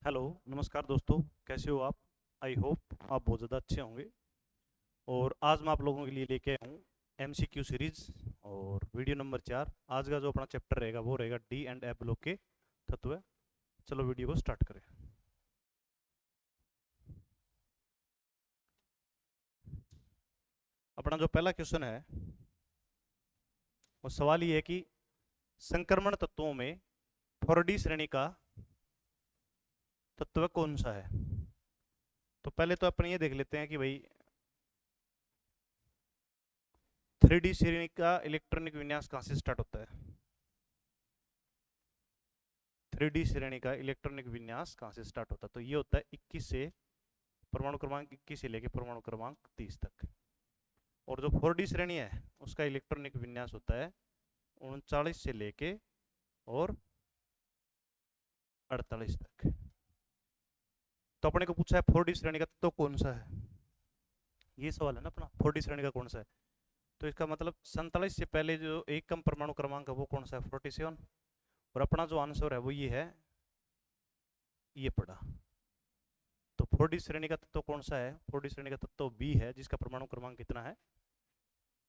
Hello, नमस्कार दोस्तों। कैसे हो आप? आई होप आप बहुत ज़्यादा अच्छे होंगे। और आज मैं आप लोगों के लिए लेके आया हूँ एमसीक्यू सीरीज और वीडियो नंबर 4। आज का जो अपना चैप्टर रहेगा वो रहेगा डी एंड एफ ब्लॉक के तत्व। चलो वीडियो को स्टार्ट करें। अपना जो पहला क्वेश्चन है वो सवाल ये है कि संक्रमण तत्वों में 4D श्रेणी का तत्व कौन सा है। तो पहले तो अपन ये देख लेते हैं कि भाई 3D श्रेणी का इलेक्ट्रॉनिक विन्यास कहाँ से स्टार्ट होता है। 3D श्रेणी का इलेक्ट्रॉनिक विन्यास कहाँ से स्टार्ट होता है? तो ये होता है 21 से, परमाणु क्रमांक 21 से लेके परमाणु क्रमांक 30 तक। और जो 4D श्रेणी है उसका इलेक्ट्रॉनिक विन्यास होता है 39 से लेके और 48 तक। तो अपने को पूछा है 4D श्रेणी का तो कौन सा है, ये सवाल है ना अपना। 4D श्रेणी का कौन सा है, तो इसका मतलब 47 से पहले जो एक कम परमाणु क्रमांक है वो कौन सा है, 47। और अपना जो आंसर है वो ये है, ये पड़ा। तो 4D श्रेणी का तत्व कौन सा है? 4D श्रेणी का तत्व बी है, जिसका परमाणु क्रमांक कितना है,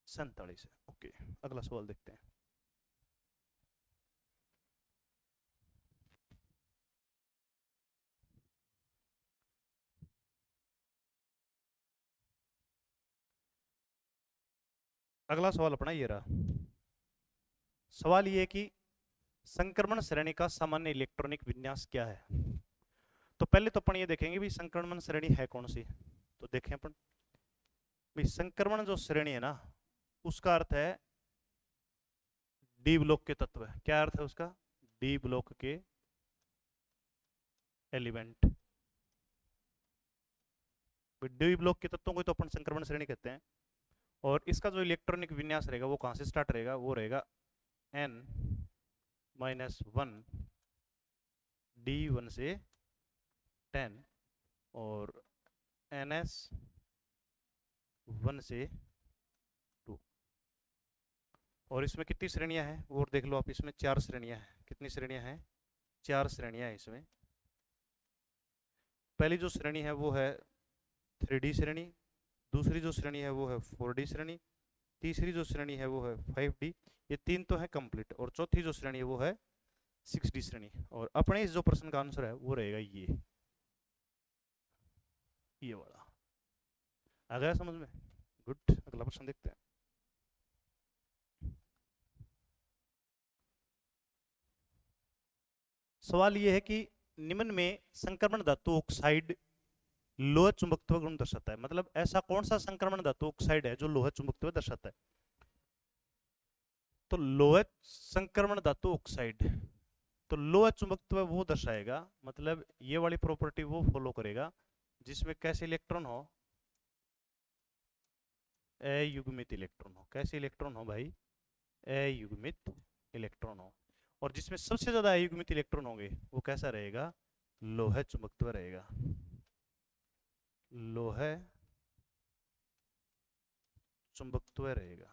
47 है। ओके, अगला सवाल देखते हैं। अगला सवाल अपना ये रहा। सवाल ये है कि संक्रमण श्रेणी का सामान्य इलेक्ट्रॉनिक विन्यास क्या है। तो पहले तो अपन ये देखेंगे भी संक्रमण श्रेणी है कौन सी। तो देखें अपन भी संक्रमण जो श्रेणी है ना उसका अर्थ है डी ब्लॉक के तत्व। क्या अर्थ है उसका? डी ब्लॉक के एलिमेंट। डी ब्लॉक के तत्वों को तो अपन संक्रमण श्रेणी कहते हैं। और इसका जो इलेक्ट्रॉनिक विन्यास रहेगा वो कहां से स्टार्ट रहेगा, वो रहेगा n-1 D1 से 10 और ns1 से 2। और इसमें कितनी श्रेणियां हैं वो देख लो आप। इसमें 4 श्रेणियां हैं। कितनी श्रेणियां हैं? 4 श्रेणियां हैं इसमें। पहली जो श्रेणी है वो है 3D श्रेणी, दूसरी जो श्रेणी है वो है 4D श्रेणी, तीसरी जो श्रेणी है वो है 5D। ये तीन तो है कंप्लीट। और चौथी जो श्रेणी है वो है 6D श्रेणी। और अपने इस जो प्रश्न का आंसर है वो रहेगा ये वाला। आ गया समझ में? गुड, अगला प्रश्न देखते हैं। सवाल ये है कि निम्न में संक्रमण धातु ऑक्साइड लोह चुंबकत्व गुण दर्शाता है। मतलब ऐसा कौन सा संक्रमण धातु ऑक्साइड है जो लोह चुंबकत्व दर्शाता है। तो लोह संक्रमण धातु ऑक्साइड तो लोह चुंबकत्व वो दर्शाएगा, मतलब ये वाली प्रॉपर्टी वो फॉलो करेगा जिसमें कैसे इलेक्ट्रॉन हो, अयुग्मित इलेक्ट्रॉन हो। कैसे इलेक्ट्रॉन हो भाई? अयुग्मित इलेक्ट्रॉन हो। और जिसमें सबसे ज्यादा अयुग्मित इलेक्ट्रॉन होंगे वो कैसा रहेगा? लोह चुंबकत्व रहेगा। लोह चुंबकत्व रहेगा।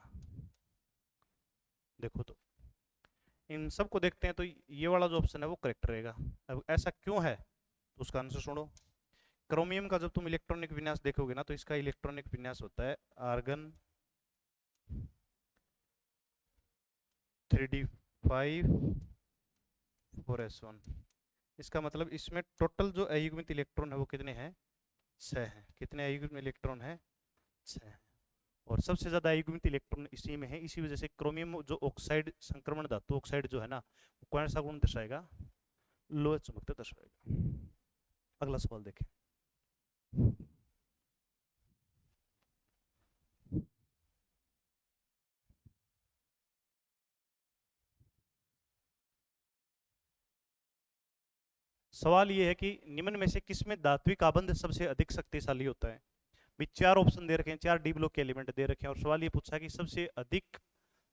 देखो तो इन सबको देखते हैं तो ये वाला जो ऑप्शन है वो करेक्ट रहेगा। अब ऐसा क्यों है तो उसका आंसर सुनो। क्रोमियम का जब तुम इलेक्ट्रॉनिक विन्यास देखोगे ना तो इसका इलेक्ट्रॉनिक विन्यास होता है आर्गन 3d5 4s1। इसका मतलब इसमें टोटल जो अयुग्मित इलेक्ट्रॉन है वो कितने हैं? 6 हैं। कितने अयुग्मित इलेक्ट्रॉन है? 6 हैं। और सबसे ज्यादा अयुग्मित इलेक्ट्रॉन इसी में है। इसी वजह से क्रोमियम जो ऑक्साइड संक्रमण धातु ऑक्साइड जो है ना वो कौन सा गुण दर्शाएगा? लोह चुंबकत्व दर्शाएगा। अगला सवाल देखें। सवाल यह है कि निम्न में से किसमें धात्विक आबंध सबसे अधिक शक्तिशाली होता है। भी 4 ऑप्शन दे रखे हैं, 4 डी ब्लॉक के एलिमेंट दे रखे हैं और सवाल ये पूछा है कि सबसे अधिक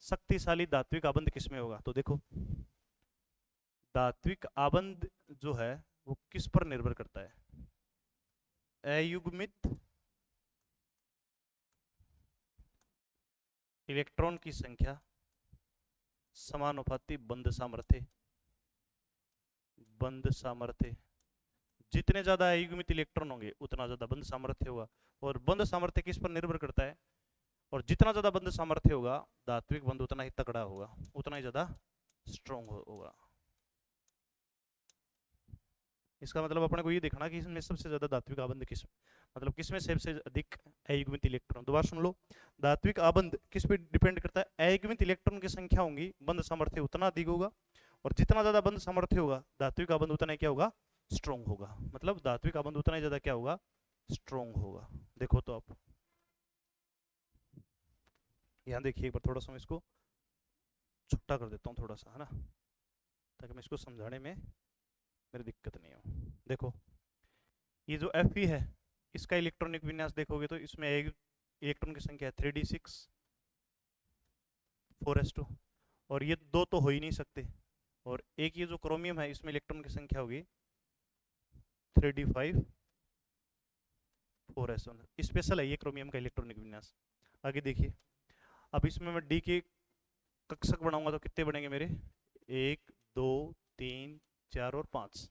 शक्तिशाली धात्विक आबंध किसमें होगा। तो देखो धात्विक आबंध जो है वो किस पर निर्भर करता है? अयुग्मित इलेक्ट्रॉन की संख्या, समानुपाती बंध सामर्थ्य जितने ज्यादा अयुग्मित इलेक्ट्रॉन होंगे उतना ज्यादा बंध सामर्थ्य होगा, और बंध सामर्थ्य किस पर निर्भर करता है, और जितना ज्यादा बंध सामर्थ्य होगा धात्विक बंध उतना ही तगड़ा होगा, उतना ही ज्यादा स्ट्रॉन्ग होगा। इसका मतलब अपने को ये देखना कि इसमें सबसे ज्यादा धात्विक आबंध किस, मतलब किसमें सबसे अधिक अयुग्मित इलेक्ट्रॉन। दोबारा सुन लो, धात्विक आबंध किस पे डिपेंड करता है, अयुग्मित इलेक्ट्रॉन की संख्या होगी बंध सामर्थ्य उतना अधिक होगा, और जितना ज्यादा बंध सामर्थ्य होगा धात्विक आबंध उतना ही क्या होगा, स्ट्रॉन्ग होगा। मतलब धात्विक आबंध उतना ही ज्यादा क्या होगा, स्ट्रॉन्ग होगा। देखो तो आप यहाँ देखिए एक बार, थोड़ा सा मैं इसको छोटा कर देता हूँ थोड़ा सा, है ना, ताकि मैं इसको समझाने में मेरी दिक्कत नहीं हो। देखो ये जो Fe है इसका इलेक्ट्रॉनिक विन्यास देखोगे तो इसमें एक इलेक्ट्रॉन की संख्या है 3d6 4s2, और ये दो तो हो ही नहीं सकते, और एक ये जो क्रोमियम है इसमें इलेक्ट्रॉन की संख्या होगी 3d5 4s1। स्पेशल है ये क्रोमियम का इलेक्ट्रॉनिक विन्यास। आगे देखिए, अब इसमें मैं डी के कक्षक बनाऊंगा तो कितने बनेंगे मेरे, 1 2 3 4 और 5,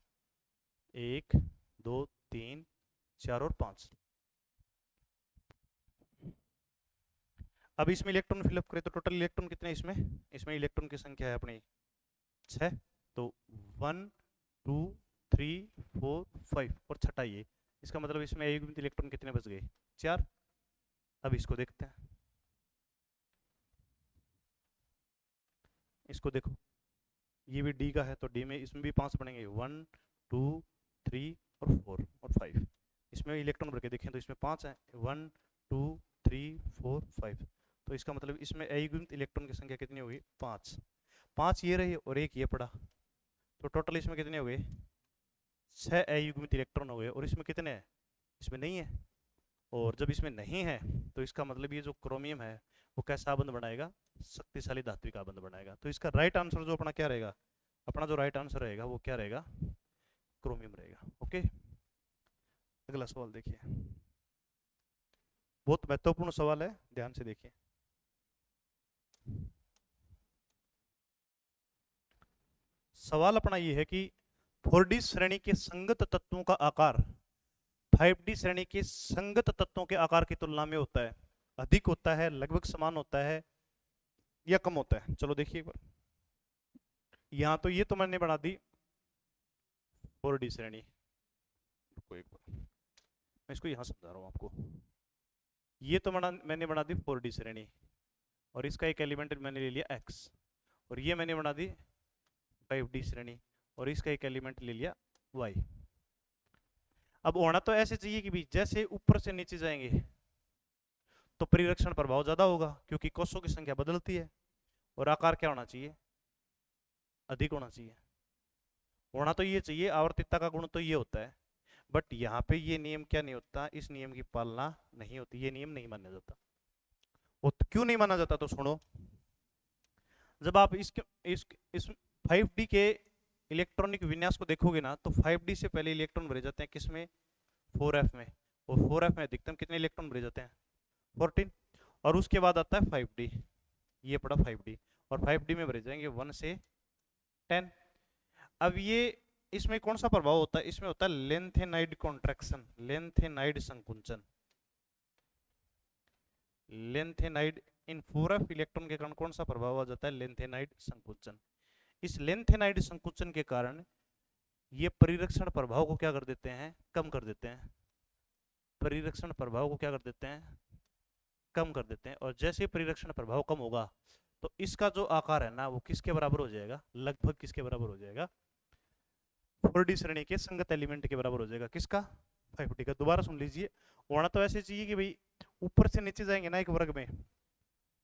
1 2 3 4 और 5। अब इसमें इलेक्ट्रॉन फिलअप करें तो टोटल इलेक्ट्रॉन कितने इसमें, इसमें इलेक्ट्रॉन की संख्या है अपनी 6, तो 1 2 3 4 5 और छठा ये, इसका मतलब इसमें अयुग्मित इलेक्ट्रॉन कितने बच गए, 4। अब इसको देखते हैं, इसको देखो ये भी डी का है तो डी में इसमें भी 5 बनेंगे, 1 2 3 और 4 और 5। इसमें इलेक्ट्रॉन भर के देखें तो इसमें 5 है, 1 2 3 4 5, तो इसका मतलब इसमें अयुग्मित इलेक्ट्रॉन की संख्या कितनी होगी, 5। 5 ये रही और एक ये पड़ा, तो टोटल इसमें कितने हो गए, 6 अयुग्मित इलेक्ट्रॉन हो गए। और इसमें कितने हैं, इसमें नहीं है, और जब इसमें नहीं है तो इसका मतलब ये जो क्रोमियम है वो कैसा आबंध बनाएगा, शक्तिशाली धात्विक आबंध बनाएगा। तो इसका राइट आंसर जो अपना क्या रहेगा, अपना जो राइट आंसर रहेगा वो क्या रहेगा, क्रोमियम रहेगा। ओके, अगला सवाल देखिए, बहुत महत्वपूर्ण सवाल है, ध्यान से देखिए। सवाल अपना ये है कि 4D श्रेणी के संगत तत्वों का आकार 5D श्रेणी के संगत तत्वों के आकार की तुलना में होता है, अधिक होता है, लगभग समान होता है, या कम होता है। चलो देखिए एक बार, यहां तो ये तो मैंने बना दी 4D श्रेणी, रुको एक बार मैं इसको यहां समझा रहा हूं आपको। ये तो मैंने बना दी 4D श्रेणी, और इसका एक एलिमेंट मैंने ले लिया x, और ये मैंने बना दी 5D श्रेणी, और इसका एक एलिमेंट ले लिया y। अब होना तो ऐसे चाहिए कि भी जैसे ऊपर से नीचे जाएंगे तो परिरक्षण प्रभाव ज्यादा होगा क्योंकि कोषों की संख्या बदलती है, और आकार क्या होना चाहिए, अधिक होना चाहिए। होना तो ये चाहिए, आवर्तिकता का गुण तो ये होता है, बट यहाँ पे ये नियम क्या नहीं होता, इस नियम की पालना नहीं होती, ये नियम नहीं माना जाता। वो तो क्यों नहीं माना जाता, तो सुनो, जब आप इस 5D के इलेक्ट्रॉनिक विन्यास को देखोगे ना तो 5D से पहले इलेक्ट्रॉन भरे जाते हैं किसमें, 4f में, और 4f में अधिकतम कितने इलेक्ट्रॉन भरे जाते हैं, 14, और उसके बाद आता है 5D, ये पड़ा 5D, और 5D में भरे जाएंगे 1 से 10। अब ये इसमें कौन सा प्रभाव होता है, इसमें होता है लेंथेनाइड कॉन्ट्रैक्शन, लेंथेनाइड संकुंचन। लेंथेनाइड इन 4f इलेक्ट्रॉन के कारण कौन सा प्रभाव आ जाता है, लेंथेनाइड संकुंचन। इस लेंथेनाइड संकुचन के कारण ये परिरक्षण प्रभाव को क्या कर देते हैं, कम कर देते हैं, परिरक्षण प्रभाव को क्या कर देते हैं, कम कर देते हैं। और जैसे परिरक्षण प्रभाव कम होगा तो इसका जो आकार है ना वो किसके बराबर हो जाएगा, लगभग किसके बराबर हो जाएगा, 4D श्रेणी के संगत एलिमेंट के बराबर हो जाएगा, किसका, 5D का। दोबारा सुन लीजिए, होना तो ऐसे चाहिए कि भाई ऊपर से नीचे जाएंगे ना एक वर्ग में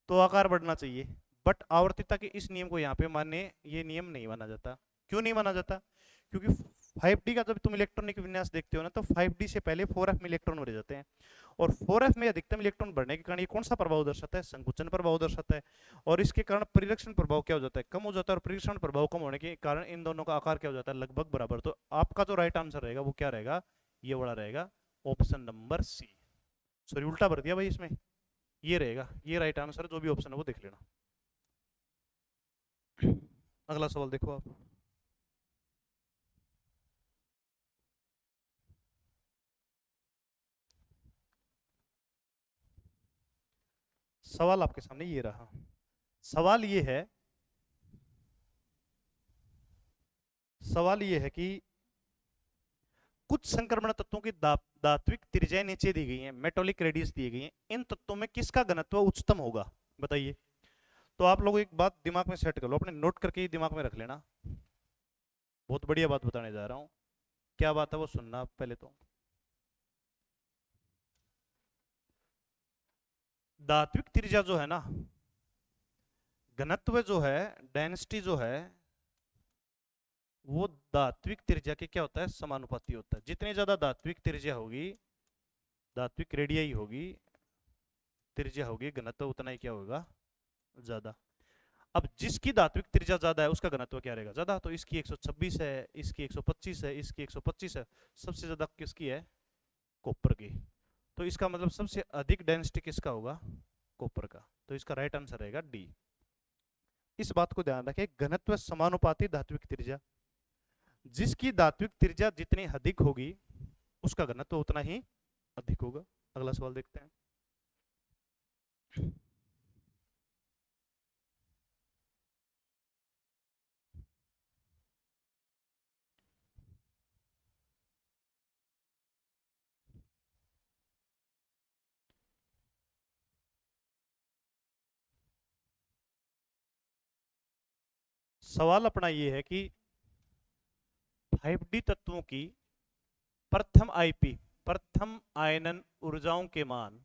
तो आकार बढ़ना चाहिए, बट आवर्तिकता के इस नियम को यहाँ पे मानने, ये नियम नहीं माना जाता। क्यों नहीं माना जाता, क्योंकि 5D का जब तुम इलेक्ट्रॉनिक विन्यास देखते हो ना तो 5D से पहले 4f में इलेक्ट्रॉन भरे जाते हैं, और 4f में अधिकतम इलेक्ट्रॉन बढ़ने के कारण ये कौन सा प्रभाव दर्शाता है, संकुचन प्रभाव दर्शाता है, और इसके कारण परिरक्षण प्रभाव क्या हो जाता है, कम हो जाता है, और परिरक्षण प्रभाव कम होने के कारण इन दोनों का आकार क्या हो जाता है, लगभग बराबर। तो आपका जो राइट आंसर रहेगा वो क्या रहेगा, ये वाला रहेगा, ऑप्शन नंबर सी। सॉरी उल्टा भर दिया भाई इसमें, ये रहेगा, ये राइट आंसर, जो भी ऑप्शन है वो देख लेना। अगला सवाल देखो आप, सवाल आपके सामने ये रहा। सवाल ये है, सवाल ये है कि कुछ संक्रमण तत्वों की धात्विक त्रिज्याएं नीचे दी गई हैं, मेटॉलिक रेडियस दी गई हैं, इन तत्वों में किसका घनत्व उच्चतम होगा, बताइए। तो आप लोग एक बात दिमाग में सेट कर लो, अपने नोट करके ही दिमाग में रख लेना। बहुत बढ़िया बात बताने जा रहा हूं, क्या बात है वो सुनना आप पहले तो। धात्विक त्रिज्या जो है ना, घनत्व जो है, डेंसिटी जो है, वो धात्विक त्रिज्या के क्या होता है, समानुपाती होता है। जितनी ज्यादा धात्विक त्रिज्या होगी, धात्विक रेडियाई होगी, त्रिज्या होगी, घनत्व उतना ही क्या होगा, ज्यादा। अब जिसकी धात्विक त्रिज्या ज्यादा है उसका घनत्व क्या रहेगा, ज्यादा। तो इसकी 126 है, इसकी 125 है, इसकी 125 है, सबसे ज्यादा किसकी है, कॉपर की। तो इसका मतलब सबसे अधिक डेंसिटी किसका होगा, कॉपर का। तो इसका राइट आंसर रहेगा डी। इस बात को ध्यान रखें, घनत्व समानुपाती धात्विक त्रिज्या, जिसकी धात्विक त्रिज्या जितनी अधिक होगी उसका घनत्व उतना ही अधिक होगा। अगला सवाल देखते हैं। सवाल अपना ये है कि 5D तत्वों की प्रथम आईपी, प्रथम आयनन ऊर्जाओं के मान,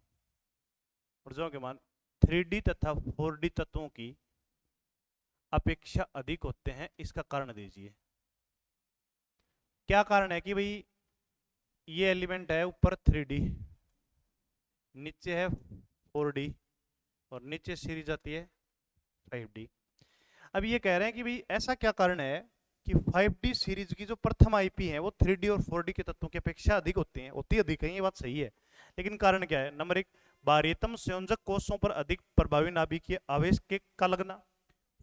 ऊर्जाओं के मान 3D तथा 4D तत्वों की अपेक्षा अधिक होते हैं, इसका कारण दीजिए। क्या कारण है कि भाई ये एलिमेंट है ऊपर 3D, नीचे है 4D और नीचे सीरीज जाती है 5D। अब ये कह रहे हैं कि भाई ऐसा क्या कारण है कि 5D सीरीज की जो प्रथम आईपी है वो 3D और 4D के तत्वों की अपेक्षा अधिक होती हैं, होती अधिक है, ये बात सही है। लेकिन कारण क्या है, नंबर 1, बाह्यतम संयोजक कोषों पर अधिक प्रभावी नाभिकीय आवेश के का लगना,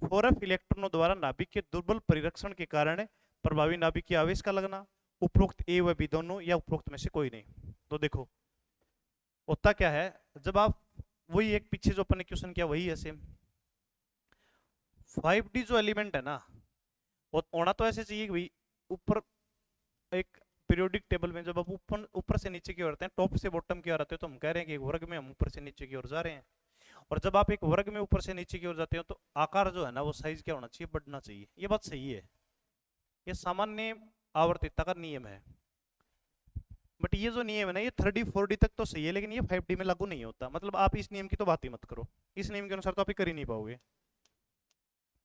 4f इलेक्ट्रॉनों द्वारा नाभिक के दुर्बल परिरक्षण के कारण प्रभावी नाभिकीय आवेश का लगना, उपरोक्त ए व बी दोनों या उपरोक्त में से कोई नहीं। तो देखो होता क्या है, जब आप वही एक पीछे जो अपन ने क्वेश्चन किया वही है सेम। 5D जो एलिमेंट है ना, वो होना तो ऐसे चाहिए कि भाई ऊपर एक पीरियोडिक टेबल में जब आप ऊपर ऊपर से नीचे की ओर आते हैं, टॉप से बॉटम की ओर आते हैं, तो हम कह रहे हैं कि एक वर्ग में हम ऊपर से नीचे की ओर जा रहे हैं। और जब आप एक वर्ग में ऊपर से नीचे की ओर जाते हो तो आकार जो है ना वो साइज क्या होना चाहिए, बढ़ना चाहिए। ये बात सही है, ये सामान्य आवर्तिता का नियम है। बट ये जो नियम है ना, ये 3D 4D तक तो सही है, लेकिन ये 5D में लागू नहीं होता। मतलब आप इस नियम की तो बात ही मत करो, इस नियम के अनुसार तो आप ये कर ही नहीं पाओगे।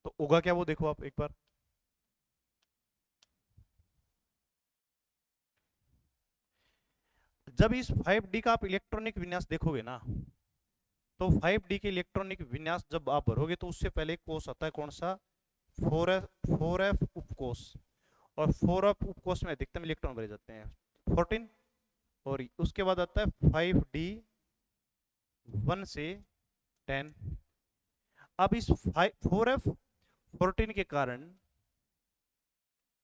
तो होगा क्या वो देखो आप एक बार। जब इस 5D का आप इलेक्ट्रॉनिक विन्यास देखोगे ना, तो 5D के इलेक्ट्रॉनिक विन्यास जब आप भरोगे तो उससे पहले कोष आता है कौन सा, 4f उपकोष। और 4f उपकोष में अधिकतम इलेक्ट्रॉन भरे जाते हैं 14, और उसके बाद आता है 5D 1 से 10। अब इस 4f 14 के कारण,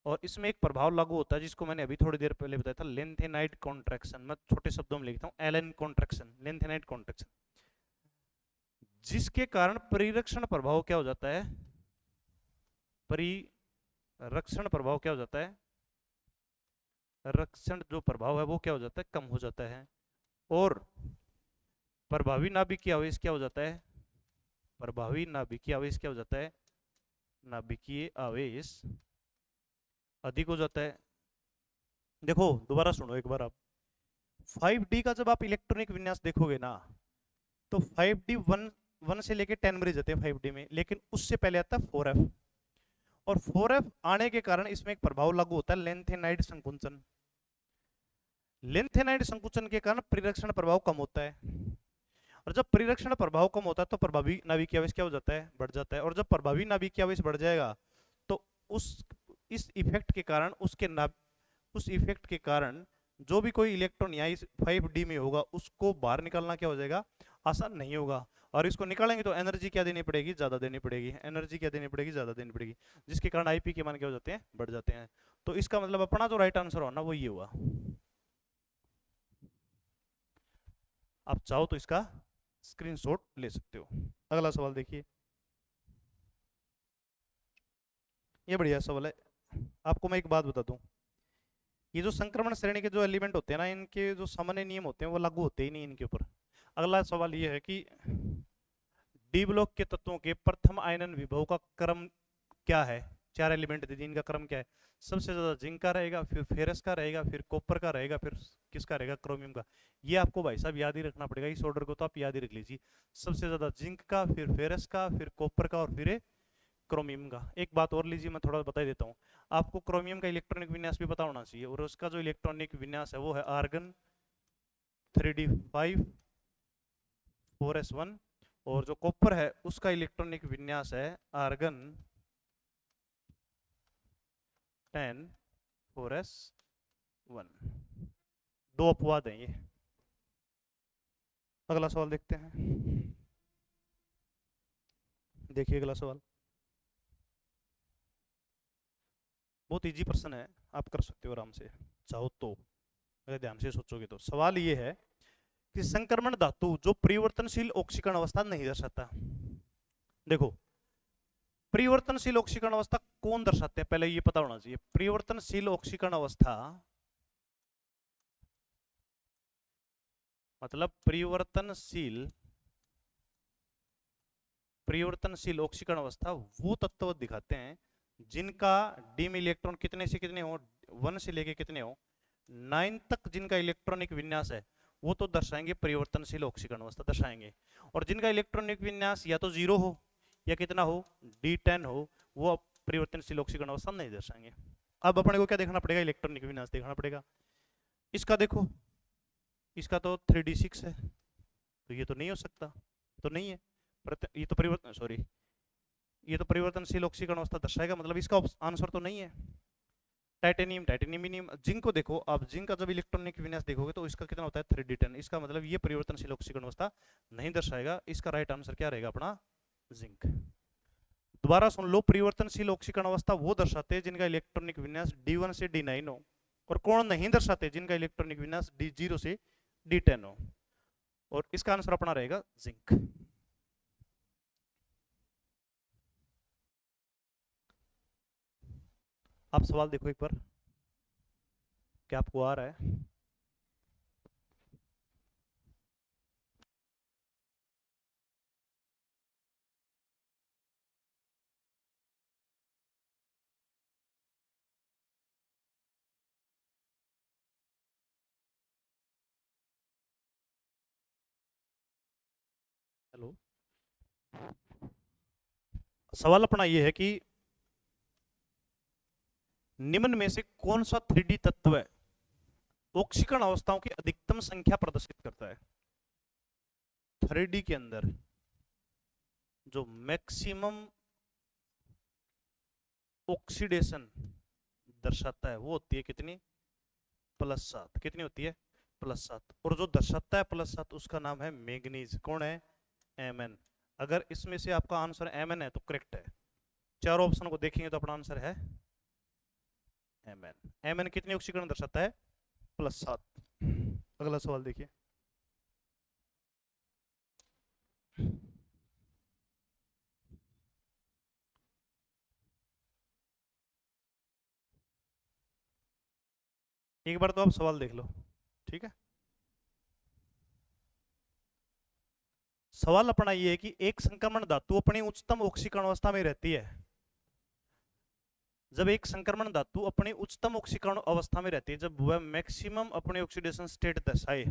और इसमें एक प्रभाव लागू होता है जिसको मैंने अभी थोड़ी देर पहले बताया था, लेंथेनाइड कॉन्ट्रैक्शन। मैं छोटे शब्दों में लिखता हूं, एलन कॉन्ट्रैक्शन, लेंथेनाइड कॉन्ट्रैक्शन, जिसके कारण परिरक्षण प्रभाव क्या हो जाता है, परिरक्षण प्रभाव क्या हो जाता है, रक्षण जो प्रभाव है वो क्या हो जाता है, कम हो जाता है। और प्रभावी नाभिकीय आवेश क्या हो जाता है, प्रभावी नाभिकीय आवेश क्या हो जाता है, नाभिकीय आवेश अधिक हो जाता है। देखो दोबारा सुनो एक बार आप, 5D का जब आप इलेक्ट्रॉनिक विन्यास देखोगे ना, तो 5D 1 से लेके 10 बजे जाते हैं 5D में, लेकिन उससे पहले आता है 4f। और 4f आने के कारण इसमें एक प्रभाव लागू होता है, लेंथेनाइड संकुचन। लेंथेनाइड संकुचन के कारण परिरक्षण प्रभाव कम होता है, और जब परिरक्षण प्रभाव कम होता है तो प्रभावी नाभिकीय आवेश क्या हो जाता है, बढ़ जाता है। और जब प्रभावी नाभिकीय आवेश बढ़ जाएगा तो इस इफेक्ट के कारण उस इफेक्ट के कारण जो भी कोई इलेक्ट्रॉन यहाँ इस 5D में होगा उसको बाहर निकालना क्या हो जाएगा, आसान नहीं होगा। और इसको निकालेंगे तो एनर्जी क्या देनी पड़ेगी, ज्यादा देनी पड़ेगी, एनर्जी क्या देनी पड़ेगी, ज्यादा देनी पड़ेगी, जिसके कारण आईपी के मान क्या हो जाते हैं, बढ़ जाते हैं। तो इसका मतलब अपना जो राइट आंसर होना वो ये हुआ। आप चाहो तो इसका स्क्रीनशॉट ले सकते हो। अगला सवाल देखिए, ये बढ़िया सवाल है। आपको मैं एक बात बता दूं, ये जो संक्रमण श्रेणी के जो एलिमेंट होते हैं ना, इनके जो सामान्य नियम होते हैं वो लागू होते ही नहीं इनके ऊपर। अगला सवाल ये है कि डी ब्लॉक के तत्वों के प्रथम आयनन विभव का क्रम क्या है। चार एलिमेंट दे दिए, इनका क्रम क्या है। सबसे ज्यादा जिंक का रहेगा, फिर फेरस का रहेगा, फिर कॉपर का रहेगा, फिर किसका रहेगा, क्रोमियम का। ये आपको भाई साहब याद ही रखना पड़ेगा, इस ऑर्डर को तो आप याद ही रख लीजिए। सबसे ज्यादा जिंक का, फिर फेरस का, फिर कॉपर का, और फिर क्रोमियम का। एक बात और लीजिए, मैं थोड़ा बता देता हूँ आपको। क्रोमियम का इलेक्ट्रॉनिक विन्यास भी पता होना चाहिए, और उसका जो इलेक्ट्रॉनिक विन्यास है वो है आर्गन 3d5 4s1। और जो कॉपर है उसका इलेक्ट्रॉनिक विन्यास है आर्गन 10 4s1। दो अपवाद हैं ये। अगला सवाल देखते हैं, देखिए अगला सवाल बहुत इजी प्रश्न है, आप कर सकते हो आराम से चाहो तो, अगर ध्यान से सोचोगे तो। सवाल ये है कि संक्रमण धातु जो परिवर्तनशील ऑक्सीकरण अवस्था नहीं दर्शाता। देखो, परिवर्तनशील ऑक्सीकरण अवस्था कौन दर्शाते हैं, पहले ये पता होना चाहिए। परिवर्तनशील ऑक्सीकरण अवस्था मतलब परिवर्तनशील ऑक्सीकरण अवस्था वो तत्व दिखाते हैं जिनका डी में इलेक्ट्रॉन कितने से कितने हो, 1 से लेके कितने हो, 9 तक जिनका इलेक्ट्रॉनिक विन्यास है वो तो दर्शाएंगे परिवर्तनशील ऑक्सीकरण अवस्था दर्शाएंगे। और जिनका इलेक्ट्रॉनिक विन्यास या तो 0 हो या कितना हो, D10 हो, वो परिवर्तनशील ऑक्सीकरण अवस्था नहीं दर्शाएंगे। अब अपने को क्या देखना पड़ेगा, इलेक्ट्रॉनिक विन्यास देखना पड़ेगा। इसका देखो, इसका तो 3d6 है, तो ये तो नहीं हो सकता, तो नहीं है। ये तो परिवर्तनशील ऑक्सीकरण अवस्था दर्शाएगा, मतलब इसका आंसर तो नहीं है। टाइटेनियम भी नहीं। जिंक को देखो, आप जिंक का जब इलेक्ट्रॉनिक विन्यास देखोगे तो इसका कितना होता है 3d10, इसका मतलब ये परिवर्तनशील ऑक्सीकरण अवस्था नहीं दर्शाएगा। इसका राइट आंसर क्या रहेगा अपना, जिंक। दोबारा सुन लो, परिवर्तनशील ऑक्सीकरण अवस्था वो दर्शाते हैं जिनका इलेक्ट्रॉनिक विन्यास D1 से D9 हो, और कौन नहीं दर्शाते, जिनका इलेक्ट्रॉनिक विन्यास D0 से D10 हो। और इसका आंसर अपना रहेगा जिंक। आप सवाल देखो एक बार, क्या आपको आ रहा है। हेलो, सवाल अपना यह है कि निम्न में से कौन सा 3D तत्व है ऑक्सीकरण अवस्थाओं की अधिकतम संख्या प्रदर्शित करता है। 3D के अंदर जो मैक्सिमम ऑक्सीडेशन दर्शाता है वो होती है कितनी, +7। कितनी होती है, +7। और जो दर्शाता है +7 उसका नाम है मैग्नीज। कौन है, Mn। अगर इसमें से आपका आंसर Mn है तो करेक्ट है। चारों ऑप्शन को देखेंगे तो अपना आंसर है Mn। Mn कितनी ऑक्सीकरण दर्शाता है, +7। अगला सवाल देखिए, एक बार तो आप सवाल देख लो, ठीक है। सवाल अपना ये है कि एक संक्रमण धातु अपनी उच्चतम ऑक्सीकरण अवस्था में रहती है। जब एक संक्रमण धातु अपनी उच्चतम ऑक्सीकरण अवस्था में रहती है, जब वह मैक्सिमम अपने ऑक्सीडेशन स्टेट दर्शाए,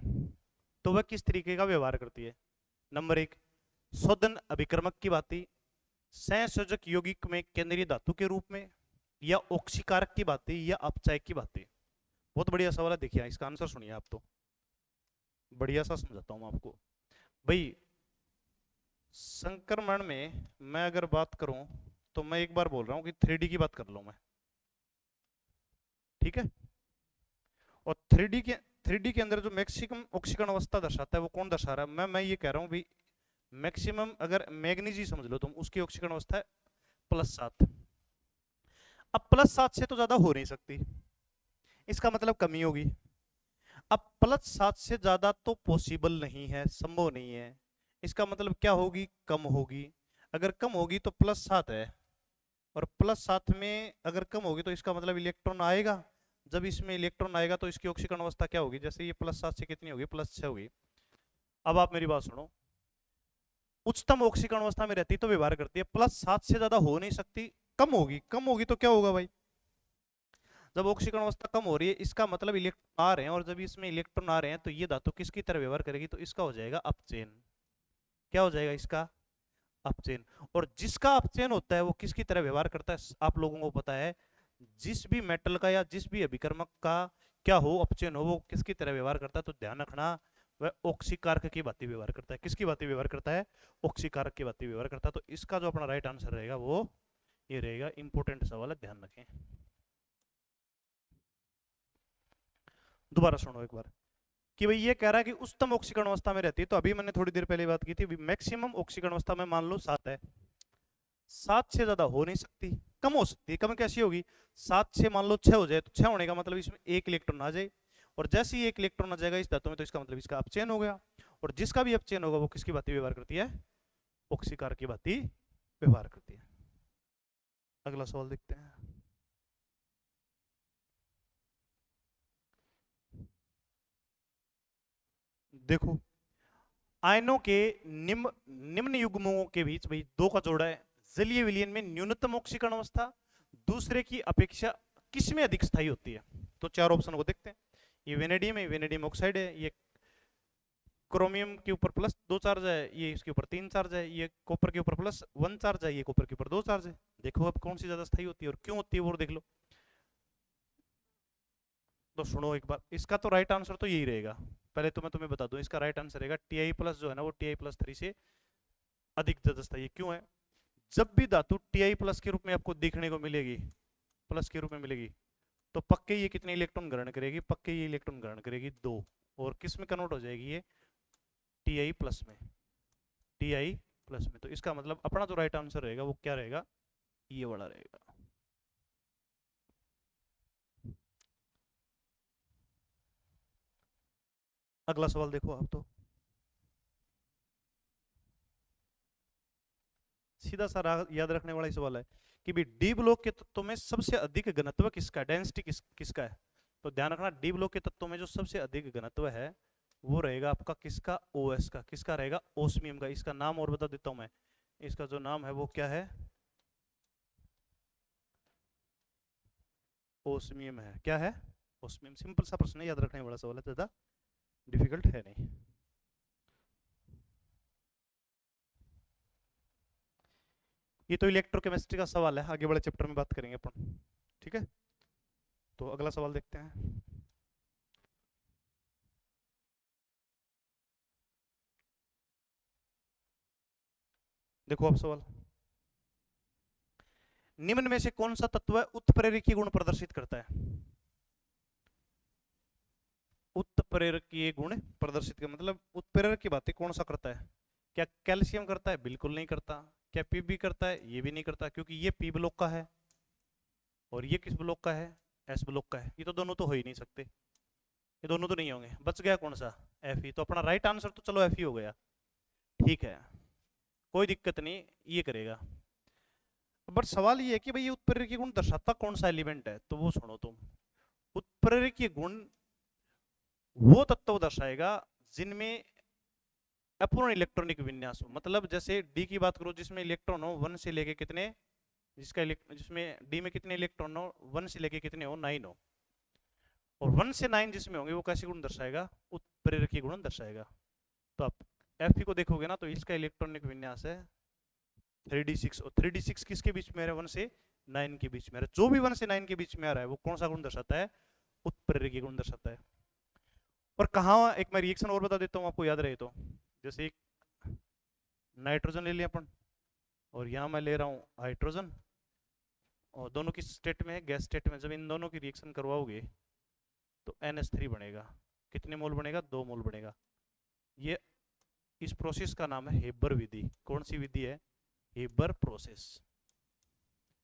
तो वह किस तरीके का व्यवहार करती है। नंबर 1, शोधन अभिक्रमक की भांति, संयोजक यौगिक में केंद्रीय धातु के रूप में, या ऑक्सीकारक की भांति, या अपचायक की भांति। बहुत बढ़िया सवाल है, देखिए इसका आंसर सुनिए आप, तो बढ़िया सा समझाता हूं आपको भाई। संक्रमण में मैं अगर बात करूं तो मैं एक बार बोल रहा हूं कि 3D की बात कर लूं मैं, ठीक है। और 3D के अंदर जो मैक्सिमम ऑक्सीकरण अवस्था दर्शाता है वो कौन दर्शा रहा है, मैं ये कह रहा हूं भाई मैक्सिमम, अगर मैग्नीज ही समझ लो तुम, उसकी ऑक्सीकरण अवस्था है +7। अब +7 से तो ज्यादा हो नहीं सकती, इसका मतलब कमी होगी। अब +7 से ज्यादा तो पॉसिबल नहीं है, संभव नहीं है, इसका मतलब क्या होगी, कम होगी। अगर कम होगी तो +7 है, और +7 में अगर कम होगी तो इसका मतलब इलेक्ट्रॉन आएगा। जब इसमें इलेक्ट्रॉन आएगा तो इसकी ऑक्सीकरण अवस्था क्या होगी, जैसे ये +7 से कितनी होगी, +6 होगी। अब आप मेरी बात सुनो, उच्चतम ऑक्सीकरण अवस्था में रहती तो व्यवहार करती है, +7 से ज्यादा हो नहीं सकती, कम होगी। कम होगी तो क्या होगा भाई, जब ऑक्सीकरण अवस्था कम हो रही है इसका मतलब इलेक्ट्रॉन आ रहे हैं, और जब इसमें इलेक्ट्रॉन आ रहे हैं तो ये धातु किसकी तरह व्यवहार करेगी, तो इसका हो जाएगा अपचयन। क्या हो जाएगा, इसका अपचयन। और जिसका अपचयन होता है वो किसकी तरह व्यवहार करता है, आप लोगों को पता है, जिस भी मेटल का या जिस भी अभिकर्मक का क्या हो, अपचयन हो, वो किसकी तरह व्यवहार करता है, तो ध्यान रखना वह ऑक्सीकारक की भांति व्यवहार करता है। किसकी भांति व्यवहार करता है, ऑक्सीकारक की भांति व्यवहार करता है। तो इसका जो अपना राइट आंसर रहेगा वो ये रहेगा। इंपॉर्टेंट सवाल है, ध्यान रखें। दोबारा सुनो एक बार, कि भाई ये कह रहा है कि उच्चतम ऑक्सीकरण अवस्था में रहती है, तो अभी मैंने थोड़ी देर पहले बात की थी, मैक्सिमम ऑक्सीकरण अवस्था में मान लो 7 है, 7 से ज्यादा हो नहीं सकती, कम हो सकती है। कम कैसी होगी, 7 से मान लो 6 हो जाए, तो 6 होने का मतलब इसमें 1 इलेक्ट्रॉन आ जाए, और जैसे ही 1 इलेक्ट्रॉन आ जाएगा इस धातु में तो इसका मतलब इसका अपचयन हो गया। और जिसका भी अपचयन होगा वो किसकी भांति व्यवहार करती है, ऑक्सीकारक की भांति व्यवहार करती है। अगला सवाल देखते हैं। देखो, आयनों के निम्न निम्न युग्मों के बीच भाई दो का जोड़ा है, जलीय विलयन में न्यूनतम ऑक्सीकरण अवस्था दूसरे की अपेक्षा किसमें अधिक स्थायी होती है। तो चार ऑप्शन को देखते हैं। ये वेनेडियम है, वेनेडियम ऑक्साइड है, ये क्रोमियम के ऊपर +2 चार्ज है, ये इसके ऊपर 3 चार्ज है, ये कॉपर के ऊपर +1 चार्ज है, ये कॉपर के ऊपर 2 चार्ज है। देखो अब कौन सी ज्यादा स्थायी होती है और क्यों होती है वो देख लो। तो सुनो एक बार, इसका तो राइट आंसर तो यही रहेगा। पहले तो मैं तुम्हें बता दूं, इसका राइट आंसर रहेगा Ti+ जो है ना वो Ti+3 से अधिक ज्यादा स्थायी क्यों है। जब भी धातु Ti+ के रूप में आपको देखने को मिलेगी, प्लस के रूप में मिलेगी, तो पक्के ये कितने इलेक्ट्रॉन ग्रहण करेगी, पक्के ये इलेक्ट्रॉन ग्रहण करेगी 2। और किस में कन्वर्ट हो जाएगी ये, Ti+ में, Ti+ में। तो इसका मतलब अपना जो राइट आंसर रहेगा वो क्या रहेगा, ये वाला रहेगा। अगला सवाल देखो आप, तो सीधा सा याद रखने वाला ही सवाल है कि भी डी ब्लॉक के तत्वों में सबसे अधिक घनत्व किसका, डेंसिटी किसका है। तो ध्यान रखना, डी ब्लॉक के तत्वों में जो सबसे अधिक घनत्व है वो रहेगा आपका किसका, OS का। किसका रहेगा, ओस्मियम का। इसका नाम और बता देता हूं मैं, इसका जो नाम है वो क्या है, ओस्मियम है। क्या है, ओस्मियम। सिंपल सा प्रश्न है, याद रखने वाला सवाल है, ज्यादा डिफिकल्ट है नहीं। ये तो इलेक्ट्रोकेमिस्ट्री का सवाल है, आगे बड़े चैप्टर में बात करेंगे अपन, ठीक है। तो अगला सवाल देखते हैं। देखो अब सवाल, निम्न में से कौन सा तत्व उत्प्रेरकीय गुण प्रदर्शित करता है। उत्प्रेरकीय गुण प्रदर्शित कर मतलब उत्प्रेरक की बातें कौन सा करता है। क्या कैल्शियम करता है, बिल्कुल नहीं करता। क्या Pb करता है, ये भी नहीं करता, क्योंकि ये P ब्लॉक का है और ये किस ब्लॉक का है, S ब्लॉक का है। ये तो दोनों तो हो ही नहीं सकते, ये दोनों तो नहीं होंगे। बच गया कौन सा, Fe। तो अपना राइट आंसर तो चलो Fe हो गया, ठीक है, कोई दिक्कत नहीं, ये करेगा। बट सवाल ये है कि भाई ये उत्प्रेरकीय गुण दर्शाता कौन सा एलिमेंट है। तो वो सुनो तुम, उत्प्रेरकीय गुण वो तत्व दर्शाएगा जिनमें अपूर्ण इलेक्ट्रॉनिक विन्यास हो। मतलब जैसे डी की बात करो जिसमें इलेक्ट्रॉन हो 1 से लेके कितने, जिसमें डी में कितने इलेक्ट्रॉन हो 1 से लेके कितने हो, 9 हो। और 1 से 9 जिसमें होंगे वो कैसे गुण दर्शाएगा, उत्प्रेरकीय गुण दर्शाएगा। तो आप Fe को देखोगे ना तो इसका इलेक्ट्रॉनिक विन्यास है 3d6, और 3d6 किसके बीच में है, 1 से 9 के बीच में है। जो भी 1 से 9 के बीच में आ रहा है वो कौन सा गुण दर्शाता है, उत्प्रेरकीय गुण दर्शाता है। और कहा, एक मैं रिएक्शन और बता देता हूँ आपको याद रहे तो, जैसे एक नाइट्रोजन ले लिया अपन, और यहाँ मैं ले रहा हूँ हाइड्रोजन, और दोनों की स्टेट में है, गैस स्टेट में। जब इन दोनों की रिएक्शन करवाओगे तो NH3 बनेगा। कितने मोल बनेगा, 2 मोल बनेगा। ये इस प्रोसेस का नाम है हेबर विधि। कौन सी विधि है, हेबर प्रोसेस।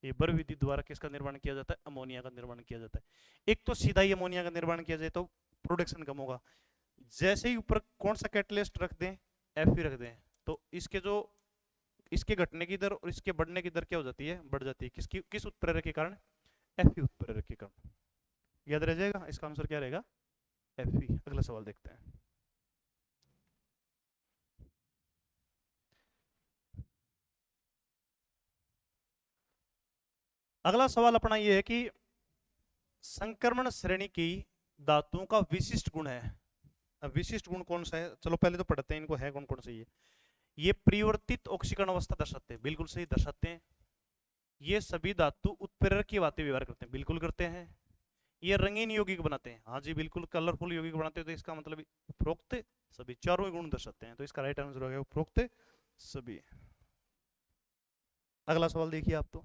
हेबर विधि द्वारा किसका निर्माण किया जाता है, अमोनिया का निर्माण किया जाता है। एक तो सीधा ही अमोनिया का निर्माण किया जाए तो प्रोडक्शन कम होगा। जैसे ही ऊपर कौन सा कैटलिस्ट रख दें, Fe रख दें, तो इसके घटने की दर और इसके बढ़ने की दर क्या हो जाती है, बढ़ जाती है। किस उत्प्रेरक के कारण, एफ उत्प्रेरक के कारण। याद रह जाएगा, इसका आंसर क्या रहेगा, एफ। अगला सवाल देखते हैं। अगला सवाल अपना ये है कि संक्रमण श्रेणी की धातुओं का विशिष्ट गुण है। अब विशिष्ट गुण कौन सा है, चलो पहले तो पढ़ते हैं इनको, है कौन कौन से ये परिवर्तित ऑक्सीकरण अवस्था दर्शाते हैं, बिल्कुल सही दर्शाते हैं। ये सभी धातु उत्प्रेरक की बातें व्यवहार करते हैं, बिल्कुल करते हैं। ये रंगीन यौगिक बनाते हैं, हाँ जी बिल्कुल, कलरफुल यौगिक बनाते हैं। तो इसका मतलब उपरोक्त सभी चारों गुण दर्शाते हैं, तो इसका राइट आंसर हो गया उपरोक्त सभी। अगला सवाल देखिए आप तो,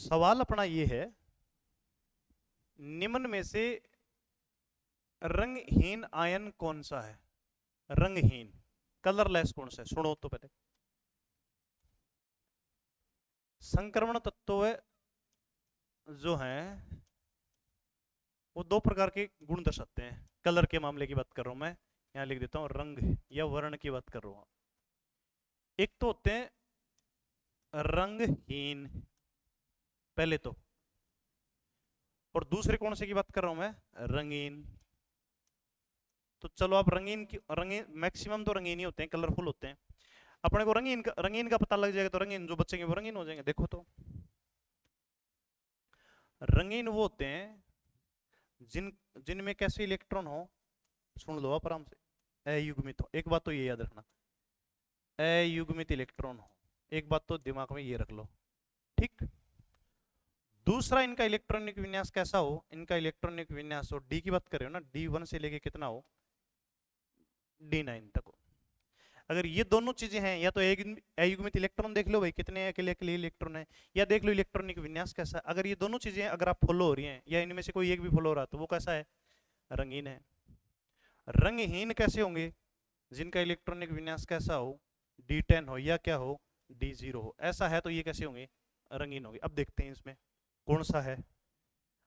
सवाल अपना ये है, निम्न में से रंगहीन आयन कौन सा है, रंगहीन कलरलेस कौन सा है। सुनो तो पहले, संक्रमण तत्व जो हैं वो दो प्रकार के गुण दर्शाते हैं। कलर के मामले की बात कर रहा हूं मैं, यहां लिख देता हूं, रंग या वर्ण की बात कर रहा हूं। एक तो होते हैं रंगहीन पहले तो, और दूसरे कौन से की बात कर रहा हूं मैं, रंगीन। तो चलो आप रंगीन मैक्सिमम तो रंगीन ही होते हैं, कलरफुल होते हैं। अपने को रंगीन का पता लग जाएगा, तो रंगीन जो बच्चे वो रंगीन हो जाएंगे। देखो तो रंगीन वो होते हैं जिनमें कैसे इलेक्ट्रॉन हो, सुन लो आप आराम से, अयुग्मित हो। एक बात तो ये याद रखना, अयुग्मित इलेक्ट्रॉन हो, एक बात तो दिमाग में ये रख लो, ठीक। दूसरा, इनका इलेक्ट्रॉनिक विन्यास कैसा हो, इनका इलेक्ट्रॉनिक विन्यास हो, डी की बात कर रहे हो ना, D1 से लेके कितना हो, D9 तक हो। अगर ये दोनों चीजें हैं, या तो अयुग्मित इलेक्ट्रॉन देख लो भाई, कितने अकेले अकेले इलेक्ट्रॉन है, या देख लो इलेक्ट्रॉनिक विन्यास कैसा है। अगर ये दोनों चीजें अगर आप फॉलो हो रही हैं, या इनमें से कोई एक भी फॉलो हो रहा है, तो वो कैसा है, रंगीन है। रंगहीन कैसे होंगे, जिनका इलेक्ट्रॉनिक विन्यास कैसा हो, D10 हो, या क्या हो, D0 हो। ऐसा है तो ये कैसे होंगे, रंगीन होंगे। अब देखते हैं इसमें कौन सा है।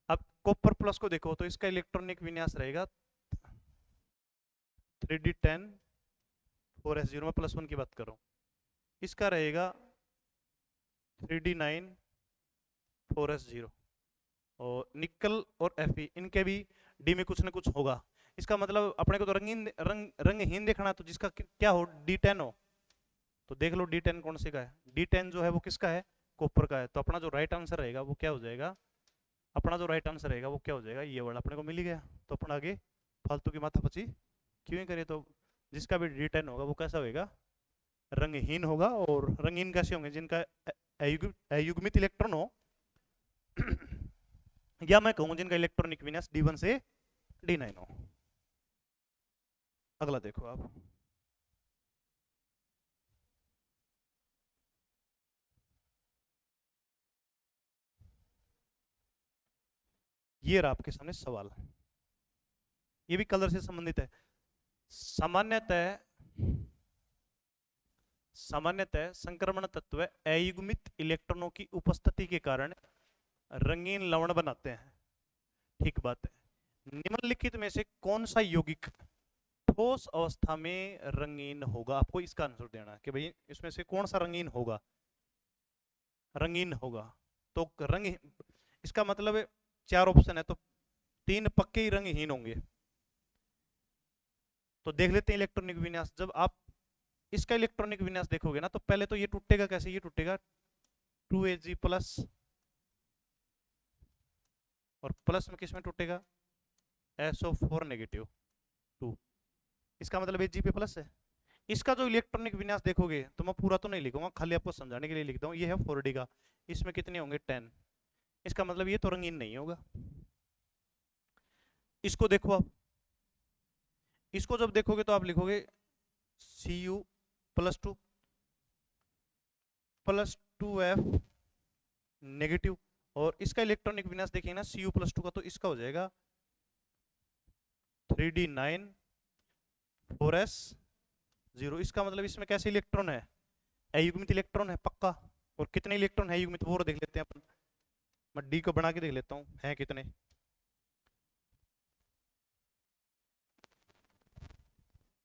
अब कॉपर प्लस को देखो, तो इसका इलेक्ट्रॉनिक विन्यास रहेगा 3D10 4s0, में +1 की बात कर रहा हूं। इसका रहेगा 3D9 4s0। और निकल और Fe इनके भी डी में कुछ ना कुछ होगा। इसका मतलब अपने को तो रंगहीन देखना है, तो जिसका क्या हो, D10 हो। तो देख लो D10 कौन से का है, D10 जो है वो किसका है, कॉपर का है। तो अपना जो राइट आंसर रहेगा वो क्या हो जाएगा, अपना जो राइट आंसर रहेगा वो क्या हो जाएगा, ये वर्ड अपने को मिल ही गया। तो अपना आगे फालतू की माथापची क्यों ही करे। तो जिसका भी D10 होगा वो कैसा होगा, रंगहीन होगा। और रंगीन कैसे होंगे, जिनका अयुग्मित इलेक्ट्रॉन हो या मैं कहूं जिनका इलेक्ट्रॉनिक विन्यास D1 से D9 हो। अगला देखो आप, ये रहा आपके सामने सवाल, ये भी कलर से संबंधित है। सामान्यतः संक्रमण तत्व अयुग्मित इलेक्ट्रॉनों की उपस्थिति के कारण रंगीन लवण बनाते हैं, ठीक बात है। निम्नलिखित में से कौन सा यौगिक ठोस अवस्था में रंगीन होगा, आपको इसका आंसर देना है कि भाई इसमें से कौन सा रंगीन होगा। तो रंग, इसका मतलब है 4 ऑप्शन है, तो 3 पक्के ही रंगहीन होंगे। तो देख लेते हैं इलेक्ट्रॉनिक विन्यास। जब आप इसका इलेक्ट्रॉनिक विन्यास देखोगे ना, तो पहले तो ये टूटेगा कैसे, ये टूटेगा 2Ag प्लस, और प्लस में किस में टूटेगा, SO4 नेगेटिव 2। इसका मतलब Ag पे प्लस है। इसका जो इलेक्ट्रॉनिक विन्यास देखोगे, तो मैं पूरा तो नहीं लिखूंगा, खाली आपको समझाने के लिए लिखता हूँ। ये है 4D का, इसमें कितने होंगे 10। इसका मतलब ये तो रंगीन नहीं होगा। इसको देखो आप, इसको जब देखोगे तो आप लिखोगे Cu +2 +2F नेगेटिव। और इसका इलेक्ट्रॉनिक विन्यास देखिए ना, Cu +2 का, तो इसका हो जाएगा 3D9 4s0। इसका मतलब इसमें कैसे इलेक्ट्रॉन है, अयुग्मित इलेक्ट्रॉन है पक्का। और कितने इलेक्ट्रॉन है युग्मित, वो देख लेते हैं अपन। मैं डी को बना के देख लेता हूँ हैं कितने।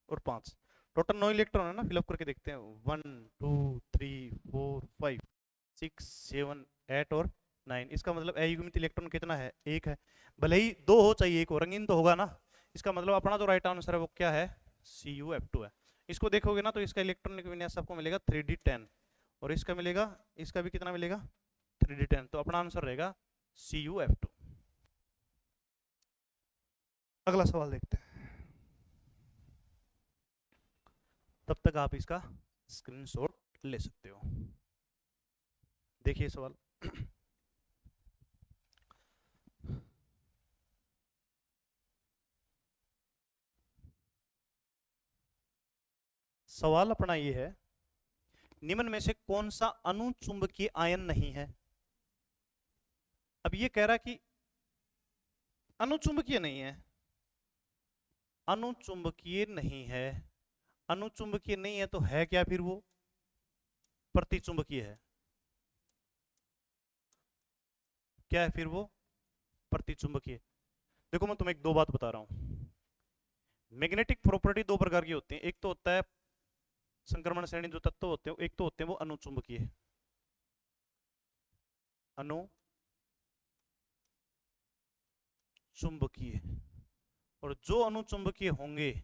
और 5 टोटल 9 इलेक्ट्रॉन है ना, फिलअप करके देखते हैं। 1 2 3 4 5 6 7 8 और 9। इसका मतलब अयुग्मित इलेक्ट्रॉन कितना है, एक है। भले ही दो हो चाहिए एक हो, रंगीन तो होगा ना। इसका मतलब अपना जो राइट आंसर है वो क्या है, CuF2 है। इसको देखोगे ना तो इसका इलेक्ट्रॉनिक विन्यास आपको मिलेगा 3d10, और इसका मिलेगा, इसका भी कितना मिलेगा 3d10। तो अपना आंसर रहेगा CuF2। अगला सवाल देखते हैं, तब तक आप इसका स्क्रीनशॉट ले सकते हो। देखिए सवाल। सवाल अपना ये है, निम्न में से कौन सा अनुचुंबकीय आयन नहीं है। अब ये कह रहा कि अनुचुंबकीय नहीं है, अनुचुंबकीय नहीं है, अनुचुंबकीय नहीं है तो है क्या फिर वो, प्रतिचुंबकीय है। क्या है फिर वो, प्रतिचुंबकीय। देखो मैं तुम्हें एक दो बात बता रहा हूं। मैग्नेटिक प्रॉपर्टी दो प्रकार की होती है, एक तो होता है संक्रमण श्रेणी जो तत्व होते हैं, एक तो होते हैं वो अनुचुंबकीय, अनुचुंबकीय। और जो अनुचुंबकीय होंगे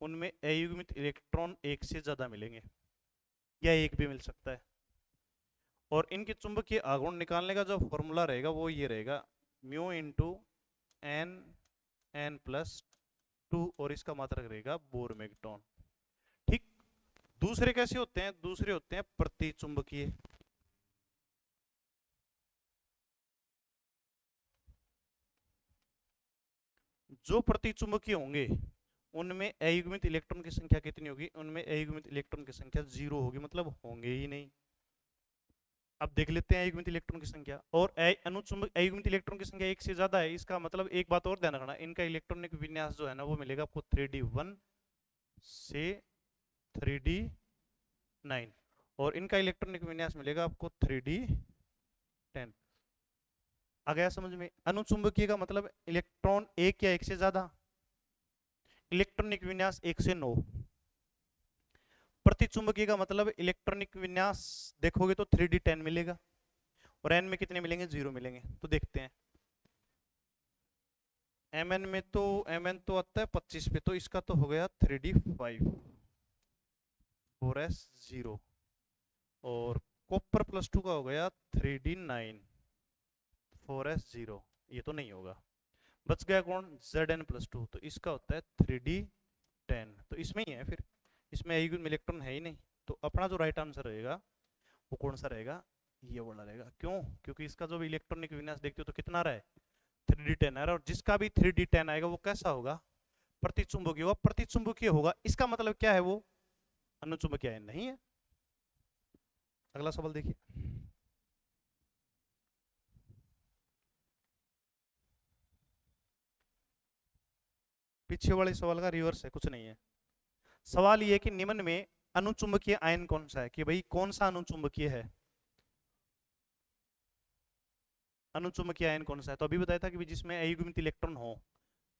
उनमें अयुग्मित इलेक्ट्रॉन एक से ज्यादा मिलेंगे, या एक भी मिल सकता है। और इनके चुंबकीय आघूर्ण निकालने का जो फॉर्मूला रहेगा वो ये रहेगा, mu into N N plus 2, और इसका मात्रक रहेगा बोर मैग्नेट्रॉन। ठीक। दूसरे कैसे होते हैं, दूसरे होते हैं प्रतिचुंबकीय। जो प्रतिचुंबकीय होंगे उनमें अयुग्मित इलेक्ट्रॉन की संख्या कितनी होगी, उनमें अयुग्मित इलेक्ट्रॉन की संख्या 0 होगी, मतलब होंगे ही नहीं। अब देख लेते हैं अयुग्मित इलेक्ट्रॉन की संख्या, और अनुचुंबक अयुग्मित इलेक्ट्रॉन की संख्या एक से ज्यादा है, इसका मतलब एक बात और ध्यान रखना, इनका इलेक्ट्रॉनिक विन्यास जो है ना वो मिलेगा आपको 3d1 से 3d9, और इनका इलेक्ट्रॉनिक विन्यास मिलेगा आपको 3d10। आ गया समझ में। अनुचुंबकीय का मतलब इलेक्ट्रॉन एक या एक से ज्यादा, इलेक्ट्रॉनिक विन्यास 1 से 9। प्रतिचुंबकीय का मतलब इलेक्ट्रॉनिक विन्यास देखोगे तो 3d10 मिलेगा, और n में कितने मिलेंगे, 0 मिलेंगे। तो देखते हैं mn में, तो mn तो आता है 25 पे, तो इसका तो हो गया 3d5 4s0, और कॉपर +2 का हो गया 3d9 4s0। ये तो नहीं होगा, बच गया कौन, Zn+2, तो इसका होता है 3d10। तो इसमें ही है फिर, इसमें अयुग्मित इलेक्ट्रॉन है ही नहीं। तो अपना जो राइट आंसर रहेगा वो कौन सा रहेगा, ये वाला रहेगा। क्यों, क्योंकि इसका जो भी इलेक्ट्रॉनिक विन्यास देखते हो तो कितना आ रहा है, 3d10 आ रहा है, और जिसका भी 3d10 आएगा वो कैसा होगा, प्रतिचुंबकीय होगा। प्रतिचुंबकीय होगा इसका मतलब क्या है, वो अनुचुंबकीय आयन नहीं है। अगला सवाल देखिए, पीछे वाले सवाल का रिवर्स है, कुछ नहीं है। सवाल ये है कि निम्न में अनुचुंबकीय आयन कौन सा है, कि भाई कौन सा अनुचुंबकीय है, अनुचुंबकीय आयन कौन सा है। तो अभी बताया था कि जिसमें अयुग्मित इलेक्ट्रॉन हो,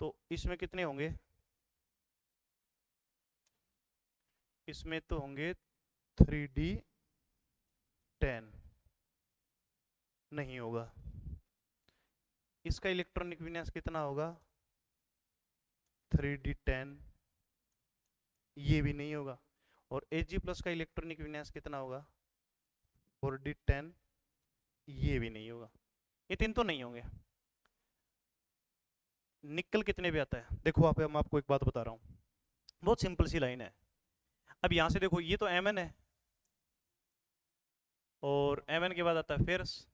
तो इसमें कितने होंगे, इसमें तो होंगे 3d10, नहीं होगा। इसका इलेक्ट्रॉनिक विन्यास कितना होगा, 3d10, ये भी नहीं होगा। और Ag+ का इलेक्ट्रॉनिक विन्यास कितना होगा, 4d10, ये भी नहीं होगा। ये तीन तो नहीं होंगे। निकल कितने पे आता है, देखो आप, मैं आपको एक बात बता रहा हूँ, बहुत सिंपल सी लाइन है। अब यहां से देखो, ये तो Mn है, और Mn के बाद आता है फेरस,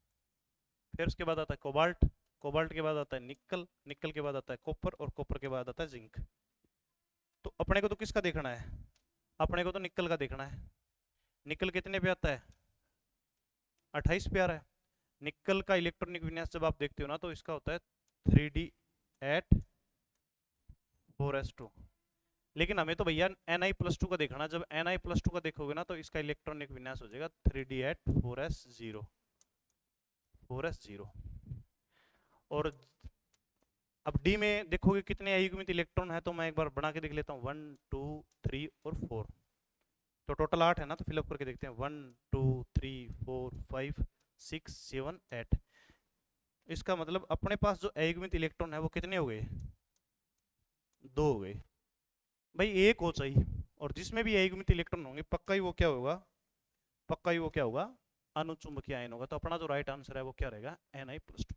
फेरस के बाद आता है कोबाल्ट, कोबाल्ट के बाद आता है निकल, निकल के बाद आता है कॉपर, और कॉपर के बाद आता है जिंक। तो अपने को तो किसका देखना है, अपने को तो निकल का देखना है। निकल कितने पे आता है, 28 पे आ रहा है। निकल का इलेक्ट्रॉनिक विन्यास जब आप देखते हो ना तो इसका होता है 3d8 4s2। लेकिन हमें तो भैया Ni+2 का देखना, जब Ni+2 का देखोगे ना तो इसका इलेक्ट्रॉनिक विन्यास हो जाएगा 3d8 4s0, 4s0। और अब डी में देखोगे कितने अयुग्मित इलेक्ट्रॉन है, तो मैं एक बार बना के देख लेता हूँ, 1 2 3 और 4, तो टोटल 8 है ना, तो फिलअप करके देखते हैं, 1 2 3 4 5 6 7 8। इसका मतलब अपने पास जो अयुग्मित इलेक्ट्रॉन है वो कितने हो गए, 2 हो गए। भाई एक हो चाहिए, और जिसमें भी अयुग्मित इलेक्ट्रॉन होंगे पक्का ही वो क्या होगा, पक्का ही वो क्या होगा, अनुचुंबकीय आयन होगा। तो अपना जो राइट आंसर है वो क्या रहेगा, Na+2।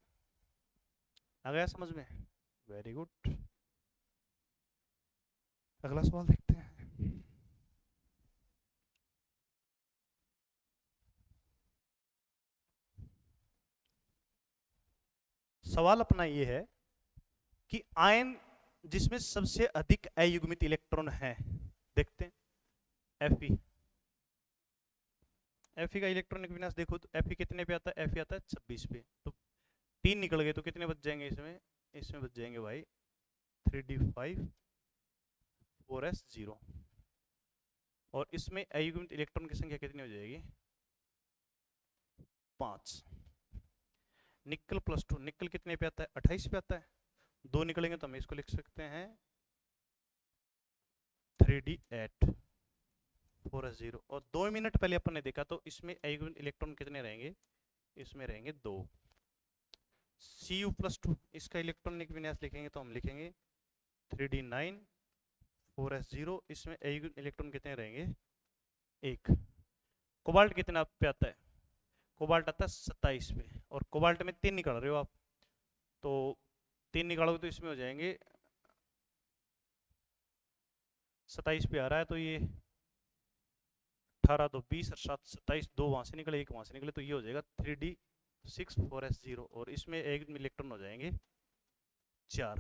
आ गया समझ में, वेरी गुड। अगला सवाल देखते हैं। सवाल अपना ये है कि आयन जिसमें सबसे अधिक अयुग्मित इलेक्ट्रॉन है, देखते हैं Fe। Fe का इलेक्ट्रॉनिक विन्यास देखो तो Fe कितने पे आता है, Fe आता है 26 पे, तो 3 निकल गए, तो कितने बच जाएंगे इसमें, इसमें बच जाएंगे भाई 3d5 4s0, और इसमें अयुग्मित इलेक्ट्रॉन की संख्या कितनी हो जाएगी, 5। निकल +2, निकल कितने पे आता है, 28 पे आता है, 2 निकलेंगे तो हम इसको लिख सकते हैं 3d8 4s0, और 2 मिनट पहले अपन ने देखा तो इसमें अयुग्मित इलेक्ट्रॉन कितने रहेंगे, इसमें रहेंगे 2। Cu+2, इसका इलेक्ट्रॉनिक विन्यास लिखेंगे तो हम लिखेंगे 3d9 4s0, इसमें अयुग्मित इलेक्ट्रॉन कितने रहेंगे, 1। कोबाल्ट कितना पे आता है, कोबाल्ट आता है 27 पे, और कोबाल्ट में 3 निकाल रहे हो आप, तो 3 निकालोगे तो इसमें हो जाएंगे 27 पे आ रहा है, तो ये 18 2 20 और 7 27, 2 वहां से निकले 1 वहां से निकले, तो ये हो जाएगा 3d6 4s0, और इसमें एक इलेक्ट्रॉन हो जाएंगे 4।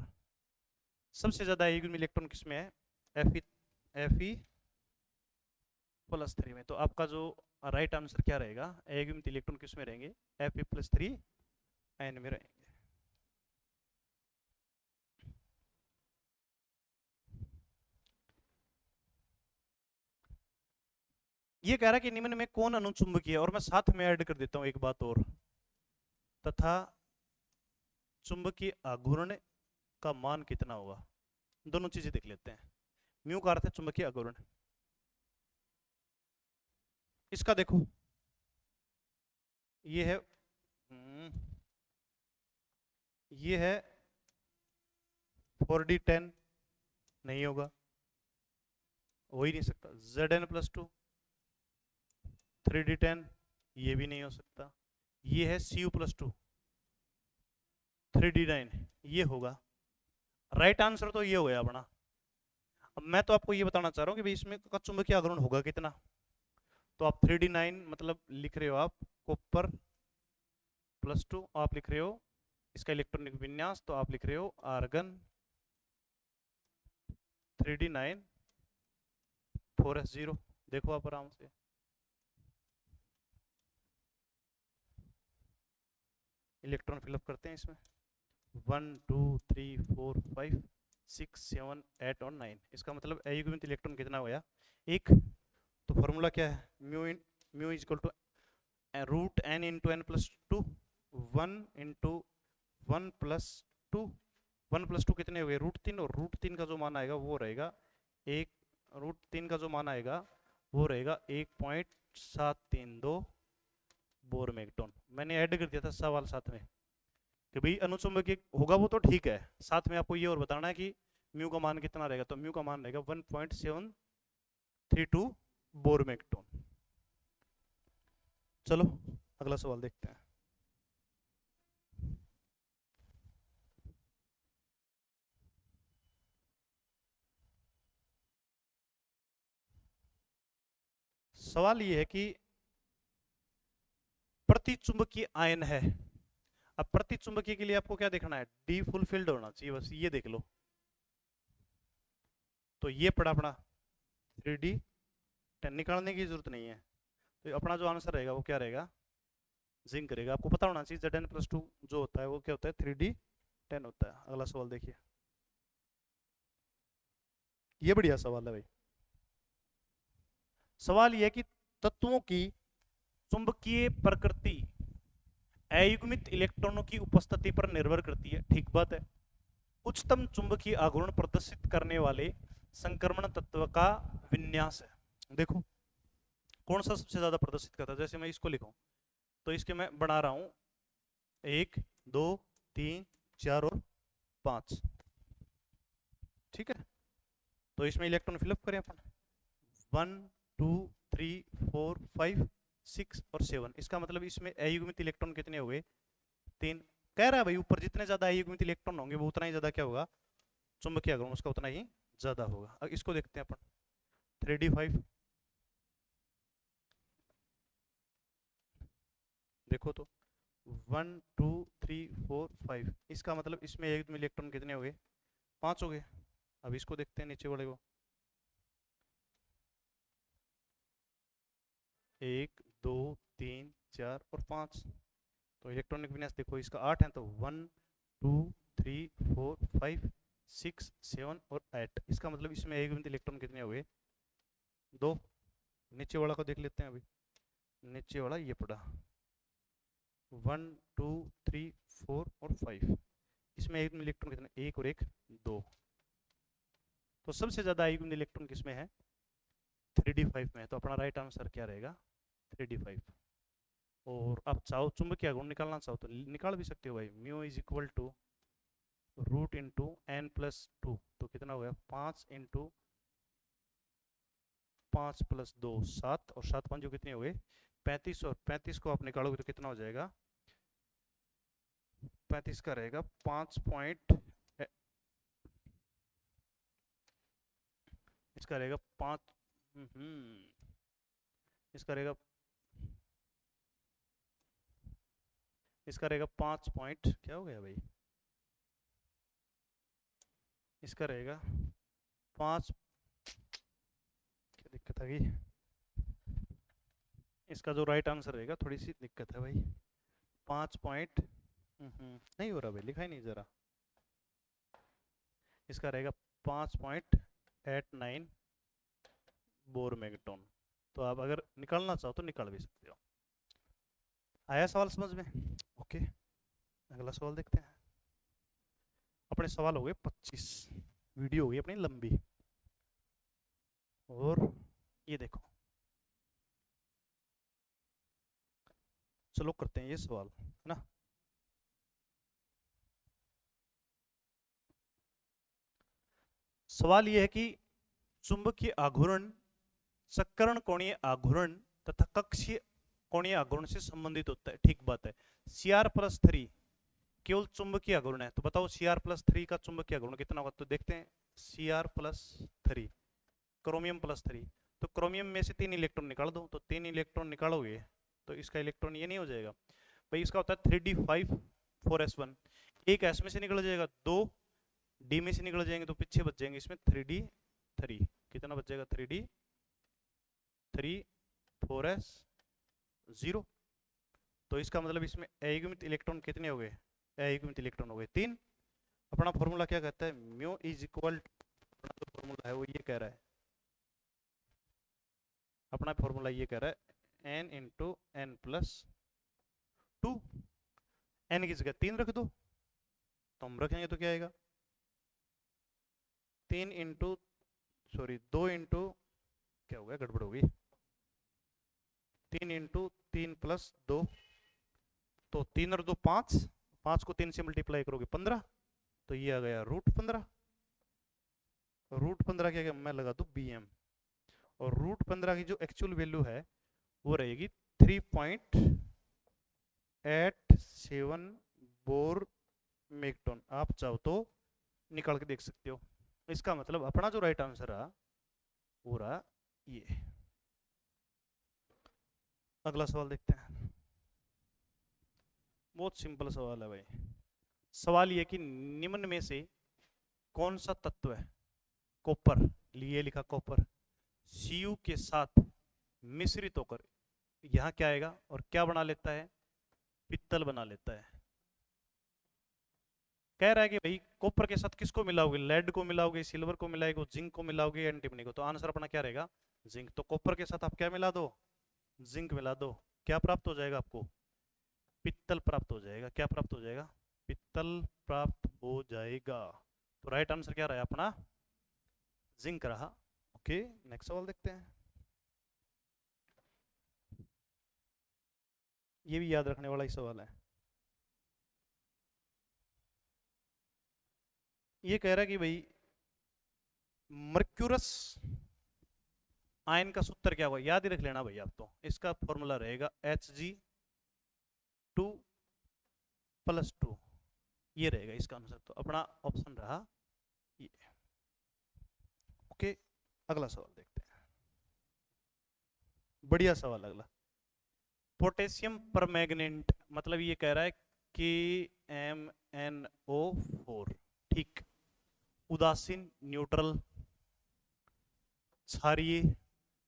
सबसे ज्यादा एक इलेक्ट्रॉन किसमें है, Fe+3 में, तो आपका जो राइट आंसर क्या रहेगा, एक इलेक्ट्रॉन किसमें रहेंगे, Fe+3 आयन में रहेंगे। ये कह रहा है कि निम्न में कौन अनुचुंबकीय है, और मैं साथ में ऐड कर देता हूं एक बात और, तथा चुंबकीय आघूर्ण का मान कितना होगा। दोनों चीजें देख लेते हैं। म्यू का अर्थ है चुंबकीय आघूर्ण, इसका देखो ये है ये है 4d10, नहीं होगा, हो ही नहीं सकता। Zn+2 3d10, ये भी नहीं हो सकता। ये है Cu+2 3d9, ये होगा। राइट आंसर तो ये हो गया अपना। अब मैं तो आपको ये बताना चाह रहा हूँ कि भाई इसमें का चुंबकीय आघूर्ण होगा कितना, तो आप 3d9 मतलब लिख रहे हो आप कॉपर +2, आप लिख रहे हो इसका इलेक्ट्रॉनिक विन्यास, तो आप लिख रहे हो आर्गन 3d9 4s0। देखो आप आराम से, इलेक्ट्रॉन फिलअप करते हैं इसमें, 1 2 3 4 5 6 7 8 और 9। इसका मतलब अयुग्मित इलेक्ट्रॉन कितना हो गया, 1। तो फॉर्मूला क्या है, mu is equal to √n × n+2, 1 × 1+2, 1+2 कितने हो गए, √3, और √3 का जो मान आएगा वो रहेगा एक, √3 का जो मान आएगा वो रहेगा 1.732 बोर मैग्नेटॉन। मैंने ऐड कर दिया था सवाल साथ में कि भाई अनुचुंबकीय होगा वो तो ठीक है, साथ में आपको ये और बताना है कि म्यू का मान कितना रहेगा, तो म्यू का मान रहेगा 1.732 बोर मैग्नेटॉन। चलो अगला सवाल देखते हैं। सवाल ये है कि प्रतिचुंबकीय आयन है। अब प्रतिचुंबकीय के लिए आपको क्या देखना है, डी फुलफिल्ड होना चाहिए, बस ये देख लो। तो ये पड़ा अपना 3d10, निकालने की जरूरत नहीं है। तो अपना जो आंसर रहेगा वो क्या रहेगा, जिंक रहेगा। आपको पता होना चाहिए Zn+2 जो होता है वो क्या होता है, 3d10 होता है। अगला सवाल देखिए, ये बढ़िया सवाल है भाई। सवाल यह है कि तत्वों की चुंबकीय प्रकृति अयुग्मित इलेक्ट्रॉनों की उपस्थिति पर निर्भर करती है, ठीक बात है। उच्चतम चुंबकीय आघूर्ण प्रदर्शित करने वाले संक्रमण तत्व का विन्यास है। देखो कौन सा सबसे ज्यादा प्रदर्शित करता है, जैसे मैं इसको लिखूं तो इसके मैं बना रहा हूं 1 2 3 4 और 5, ठीक है। तो इसमें इलेक्ट्रॉन फिलअप करें अपन 1 2 3 4 5 6 और 7। इसका मतलब इसमें अयुग्मित इलेक्ट्रॉन कितने हो गए, 3। कह रहा है भाई ऊपर जितने ज्यादा अयुग्मित इलेक्ट्रॉन होंगे वो उतना ही ज्यादा क्या होगा, चुंबकीय आघूर्ण उसका उतना ही ज्यादा होगा। अब इसको देखते हैं अपन 3d5, देखो तो 1 2 3 4 5, इसका मतलब इसमें अयुग्मित इलेक्ट्रॉन कितने हो गए, 5 हो गए। अब इसको देखते हैं नीचे वाले को, 1 2 3 4 और 5। तो इलेक्ट्रॉनिक विन्यास देखो इसका 8 है, तो 1 2 3 4 5 6 7 और 8। इसका मतलब इसमें अयुग्मित इलेक्ट्रॉन कितने हो गए, 2। नीचे वाला को देख लेते हैं। अभी नीचे वाला ये पड़ा 1 2 3 4 और 5, इसमें अयुग्मित इलेक्ट्रॉन कितने, 1 और 1 2। तो सबसे ज्यादा अयुग्मित इलेक्ट्रॉन किसमें है, 3d5 में है। तो अपना राइट आंसर क्या रहेगा, 3d5। और आप चाहो चुंबकीय आघूर्ण निकालना चाहो तो निकाल भी सकते हो भाई, mu is equal to root into N plus 2। तो कितना हो गया, 5 इंटू 5 प्लस 2 7, और 7 5 कितने हो गए 35, और 35 को आप निकालोगे तो कितना हो जाएगा, 35 का रहेगा 5 पॉइंट, इसका रहेगा 5, इसका रहेगा, इसका रहेगा 5 पॉइंट, क्या हो गया भाई, इसका रहेगा 5, क्या दिक्कत आ गई, इसका जो राइट आंसर रहेगा, थोड़ी सी दिक्कत है भाई, 5 पॉइंट नहीं हो रहा भाई, लिखा ही नहीं जरा, इसका रहेगा 5.89 बोर मेगाटन। तो आप अगर निकालना चाहो तो निकाल भी सकते हो। आया सवाल समझ में, ओके। अगला सवाल देखते हैं। अपने सवाल हो गए 25, वीडियो हो गई अपनी लंबी। और ये देखो, चलो करते हैं ये सवाल, है ना। सवाल ये है कि चुंबकीय आघूर्ण चक्रण कोणीय आघूर्ण तथा कक्षीय कोणीय आघूर्ण से संबंधित होता है, ठीक बात है। Cr+3 केवल चुंबकीय आघूर्ण है, तो बताओ Cr+3 का चुंबकीय आघूर्ण कितना होगा। तो देखते हैं Cr+3 क्रोमियम+3, तो क्रोमियम में से 3 इलेक्ट्रॉन निकाल दो, तो 3 इलेक्ट्रॉन निकालोगे तो इसका इलेक्ट्रॉन ये नहीं हो जाएगा भाई, इसका होता है 3d5 4s1, एक s में से निकल जाएगा, 2 d में से निकल जाएंगे, तो पीछे बच जाएंगे इसमें 3d3, कितना बच जाएगा 3d3 4s0। तो इसका मतलब इसमें अयुग्मित इलेक्ट्रॉन कितने हो गए, अयुग्मित इलेक्ट्रॉन हो गए 3। अपना फॉर्मूला क्या कहता है, म्यू इज इक्वल, जो फॉर्मूला है वो ये कह रहा है, अपना फॉर्मूला ये कह रहा है n into N plus 2, N की जगह 3 रख दो, तो हम रखेंगे तो क्या आएगा 3 इंटू, सॉरी 2 इंटू, क्या हो गया गड़बड़ हो गई, 3 इंटू 3 प्लस 2, तो 3 और 2 5, 5 को 3 से मल्टीप्लाई करोगे 15, तो ये आ गया √15। √15 क्या, मैं लगा दूं bm, और √15 की जो एक्चुअल वैल्यू है वो रहेगी 3.87 बोर मेगाटन। आप चाहो तो निकाल के देख सकते हो। इसका मतलब अपना जो राइट आंसर रहा वो रहा ये। अगला सवाल देखते हैं, बहुत सिंपल सवाल है भाई। सवाल ये कि निम्न में से कौन सा तत्व है, कॉपर, लिए लिखा कॉपर, Cu के साथ मिश्रित होकर यहां क्या आएगा और क्या बना लेता है, पित्तल बना लेता है। कह रहा है कि भाई कॉपर के साथ किसको मिलाओगे, लेड को मिलाओगे, सिल्वर को मिलाओगे, जिंक को मिलाओगे, एंटीमनी को। तो आंसर अपना क्या रहेगा, जिंक। तो कॉपर के साथ आप क्या मिला दो, जिंक मिला दो, क्या प्राप्त हो जाएगा आपको, पित्तल प्राप्त हो जाएगा। क्या प्राप्त हो जाएगा? पित्तल प्राप्त हो जाएगा। तो राइट आंसर क्या रहा अपना? जिंक रहा। ओके, नेक्स्ट सवाल देखते हैं। ये भी याद रखने वाला ही सवाल है। ये कह रहा है कि भाई मर्क्यूरस आयन का सूत्र क्या होगा? याद ही रख लेना भाई आप, तो इसका फॉर्मूला रहेगा Hg2+2। ये रहेगा इसका आंसर, तो अपना ऑप्शन रहा ये। ओके, अगला सवाल देखते हैं। बढ़िया सवाल अगला। पोटेशियम परमैंगनेट, मतलब ये कह रहा है कि MnO4, ठीक, उदासीन, न्यूट्रल, क्षारीय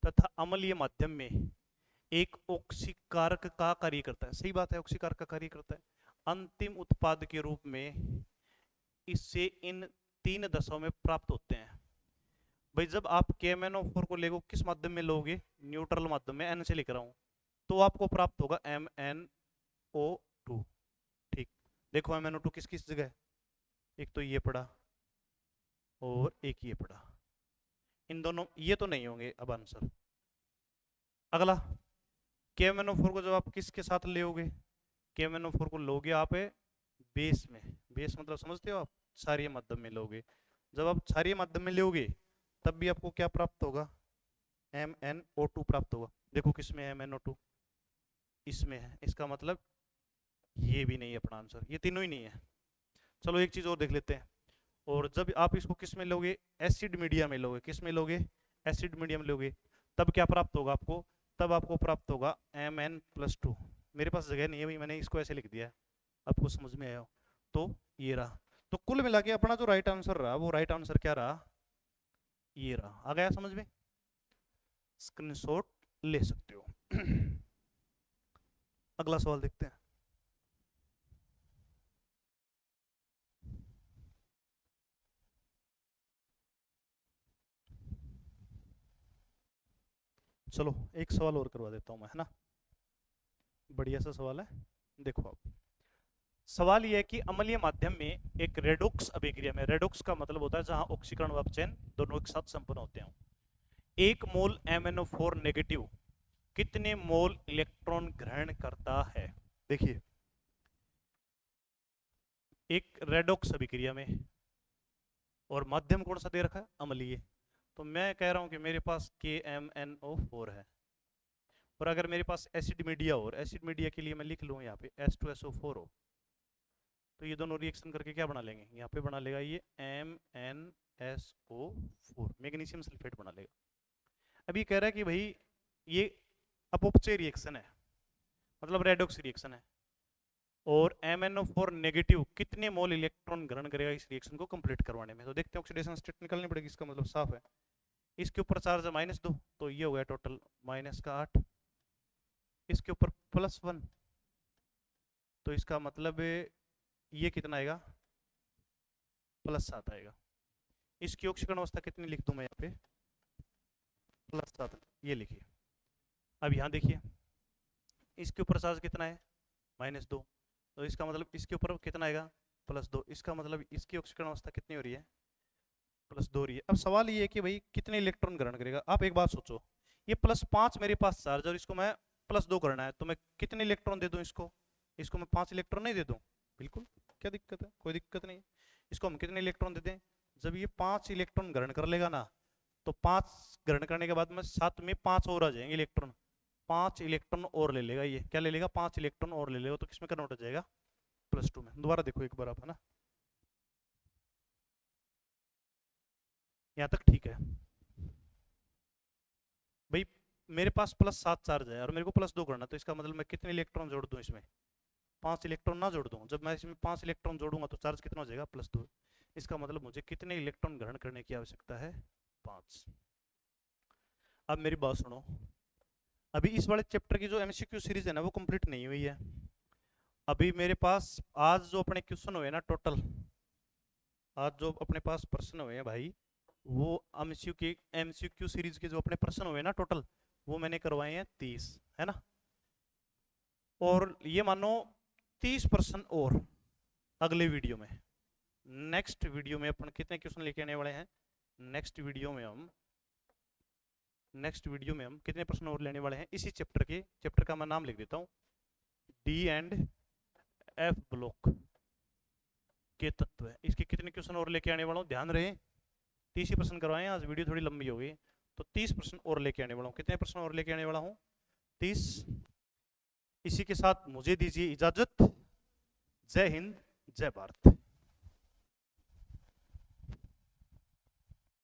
तथा अम्लीय माध्यम में एक ऑक्सीकारक का कार्य करता है। सही बात है, ऑक्सीकारक का कार्य करता है। अंतिम उत्पाद के रूप में इससे इन 3 दशाओं में प्राप्त होते हैं। भाई जब आप KMnO4 को लेगो किस माध्यम में लोगे? न्यूट्रल माध्यम में, N से लिख रहा हूं, तो आपको प्राप्त होगा MnO2। ठीक, देखो MnO2 किस किस जगह है? एक तो ये पड़ा और एक ये पड़ा। इन दोनों, ये तो नहीं होंगे अब आंसर। अगला, KMnO4 को जब आप किसके साथ लोगे? KMnO4 को लोगे आप बेस में। बेस मतलब समझते हो आप? क्षारीय माध्यम में लोगे। जब आप क्षारीय माध्यम में लोगे तब भी आपको क्या प्राप्त होगा? MnO2 प्राप्त होगा। देखो किसमें है MnO2? इसमें है। इसका मतलब ये भी नहीं है अपना आंसर, ये तीनों ही नहीं है। चलो एक चीज और देख लेते हैं। और जब आप इसको किस में लोगे? एसिड मीडिया में लोगे। किस में लोगे? एसिड मीडिया में लोगे। तब क्या प्राप्त होगा आपको? तब आपको प्राप्त होगा Mn+2। मेरे पास जगह नहीं है भाई, मैंने इसको ऐसे लिख दिया है, आपको समझ में आया हो तो ये रहा। तो कुल मिला के अपना जो राइट आंसर रहा, वो राइट आंसर क्या रहा? ये रहा। आ गया समझ में? स्क्रीनशॉट ले सकते हो। अगला सवाल देखते हैं। चलो एक सवाल और करवा देता हूं मैं, है ना? बढ़िया सा सवाल है, देखो आप। सवाल यह है कि अम्लीय माध्यम में एक रेडोक्स अभिक्रिया में, रेडोक्स का मतलब होता है जहां ऑक्सीकरण व अपचयन दोनों एक साथ संपन्न होते हैं, 1 मोल MnO4 नेगेटिव कितने मोल इलेक्ट्रॉन ग्रहण करता है? देखिए, एक रेडोक्स अभिक्रिया में, और माध्यम कौन सा दे रखा है? अम्लीय। तो मैं कह रहा हूं कि मेरे पास KMnO4 है, और अगर मेरे पास एसिड मीडिया हो, एसिड मीडिया के लिए मैं लिख लूँ यहाँ पे H2SO4 हो, तो ये दोनों रिएक्शन करके क्या बना लेंगे? यहाँ पे बना लेगा ये MnSO4, मैग्नीशियम सल्फेट बना लेगा। अभी कह रहा है कि भाई ये अपॉपचय रिएक्शन है, मतलब रेडॉक्स रिएक्शन है, और MnO4 नेगेटिव कितने मोल इलेक्ट्रॉन ग्रहण करेगा इस रिएक्शन को कंप्लीट करवाने में? तो देखते हैं, ऑक्सीडेशन स्टेट निकालनी पड़ेगी, इसका मतलब साफ है। इसके ऊपर चार्ज है -2, तो ये हो गया टोटल -8। इसके ऊपर +1, तो इसका मतलब ये कितना आएगा? +7 आएगा। इसकी ऑक्सीकरण अवस्था कितनी लिख दूं मैं यहाँ पे? +7, ये लिखिए। अब यहाँ देखिए, इसके ऊपर चार्ज कितना है? -2, तो इसका मतलब इसके ऊपर कितना आएगा? +2। इसका मतलब इसकी ऑक्सीकरण अवस्था कितनी हो रही है? +2 हो रही है। अब सवाल ये है कि भाई कितने इलेक्ट्रॉन ग्रहण करेगा? आप एक बात सोचो, ये +5 मेरे पास चार्ज, और इसको मैं +2 करना है, तो मैं कितने इलेक्ट्रॉन दे दूं इसको? इसको मैं 5 इलेक्ट्रॉन नहीं दे दूं? बिल्कुल, क्या दिक्कत है? कोई दिक्कत नहीं है। इसको हम कितने इलेक्ट्रॉन दे दें? जब ये 5 इलेक्ट्रॉन ग्रहण कर लेगा ना, तो 5 ग्रहण करने के बाद में साथ में 5 और आ जाएंगे इलेक्ट्रॉन। 5 इलेक्ट्रॉन और ले लेगा। ये क्या ले लेगा? 5 इलेक्ट्रॉन और ले लेगा, तो किसमें कन्वर्ट हो जाएगा? +2 में। दोबारा देखो एक बार आप, है ना? यहाँ तक ठीक है भाई? मेरे पास +7 चार्ज है और मेरे को +2 करना, तो इसका मतलब मैं कितने इलेक्ट्रॉन जोड़ दूं इसमें? 5 इलेक्ट्रॉन ना जोड़ दूं? जब मैं इसमें 5 इलेक्ट्रॉन जोड़ूंगा तो चार्ज कितना हो जाएगा? +2। इसका मतलब मुझे कितने इलेक्ट्रॉन ग्रहण करने की आवश्यकता है? 5। अब मेरी बात सुनो, अभी इस वाले चैप्टर की जो MCQ सीरीज है ना, वो कंप्लीट नहीं हुई है। अभी मेरे पास आज जो अपने क्वेश्चन हुए ना टोटल, आज जो अपने पास प्रश्न हुए हैं भाई, वो MCQ सीरीज के जो अपने प्रश्न हुए ना टोटल, वो मैंने करवाए हैं 30, है ना? और ये मानो 30 प्रश्न और अगले वीडियो में। नेक्स्ट वीडियो में अपन कितने क्वेश्चन लेके आने वाले हैं? नेक्स्ट वीडियो में हम कितने प्रश्न और लेने वाले हैं इसी चैप्टर का मैं नाम लिख देता हूं, डी एंड एफ ब्लॉक के तत्व है। इसके कितने क्वेश्चन और लेके आने वाला हूं, ध्यान रहे 30 ही प्रश्न करवाए। आज वीडियो थोड़ी लंबी हो गई तो 30 प्रश्न और लेके आने वाला हूं। कितने प्रश्न और लेके आने वाला हूं? 30। इसी के साथ मुझे दीजिए इजाजत। जय हिंद, जय भारत।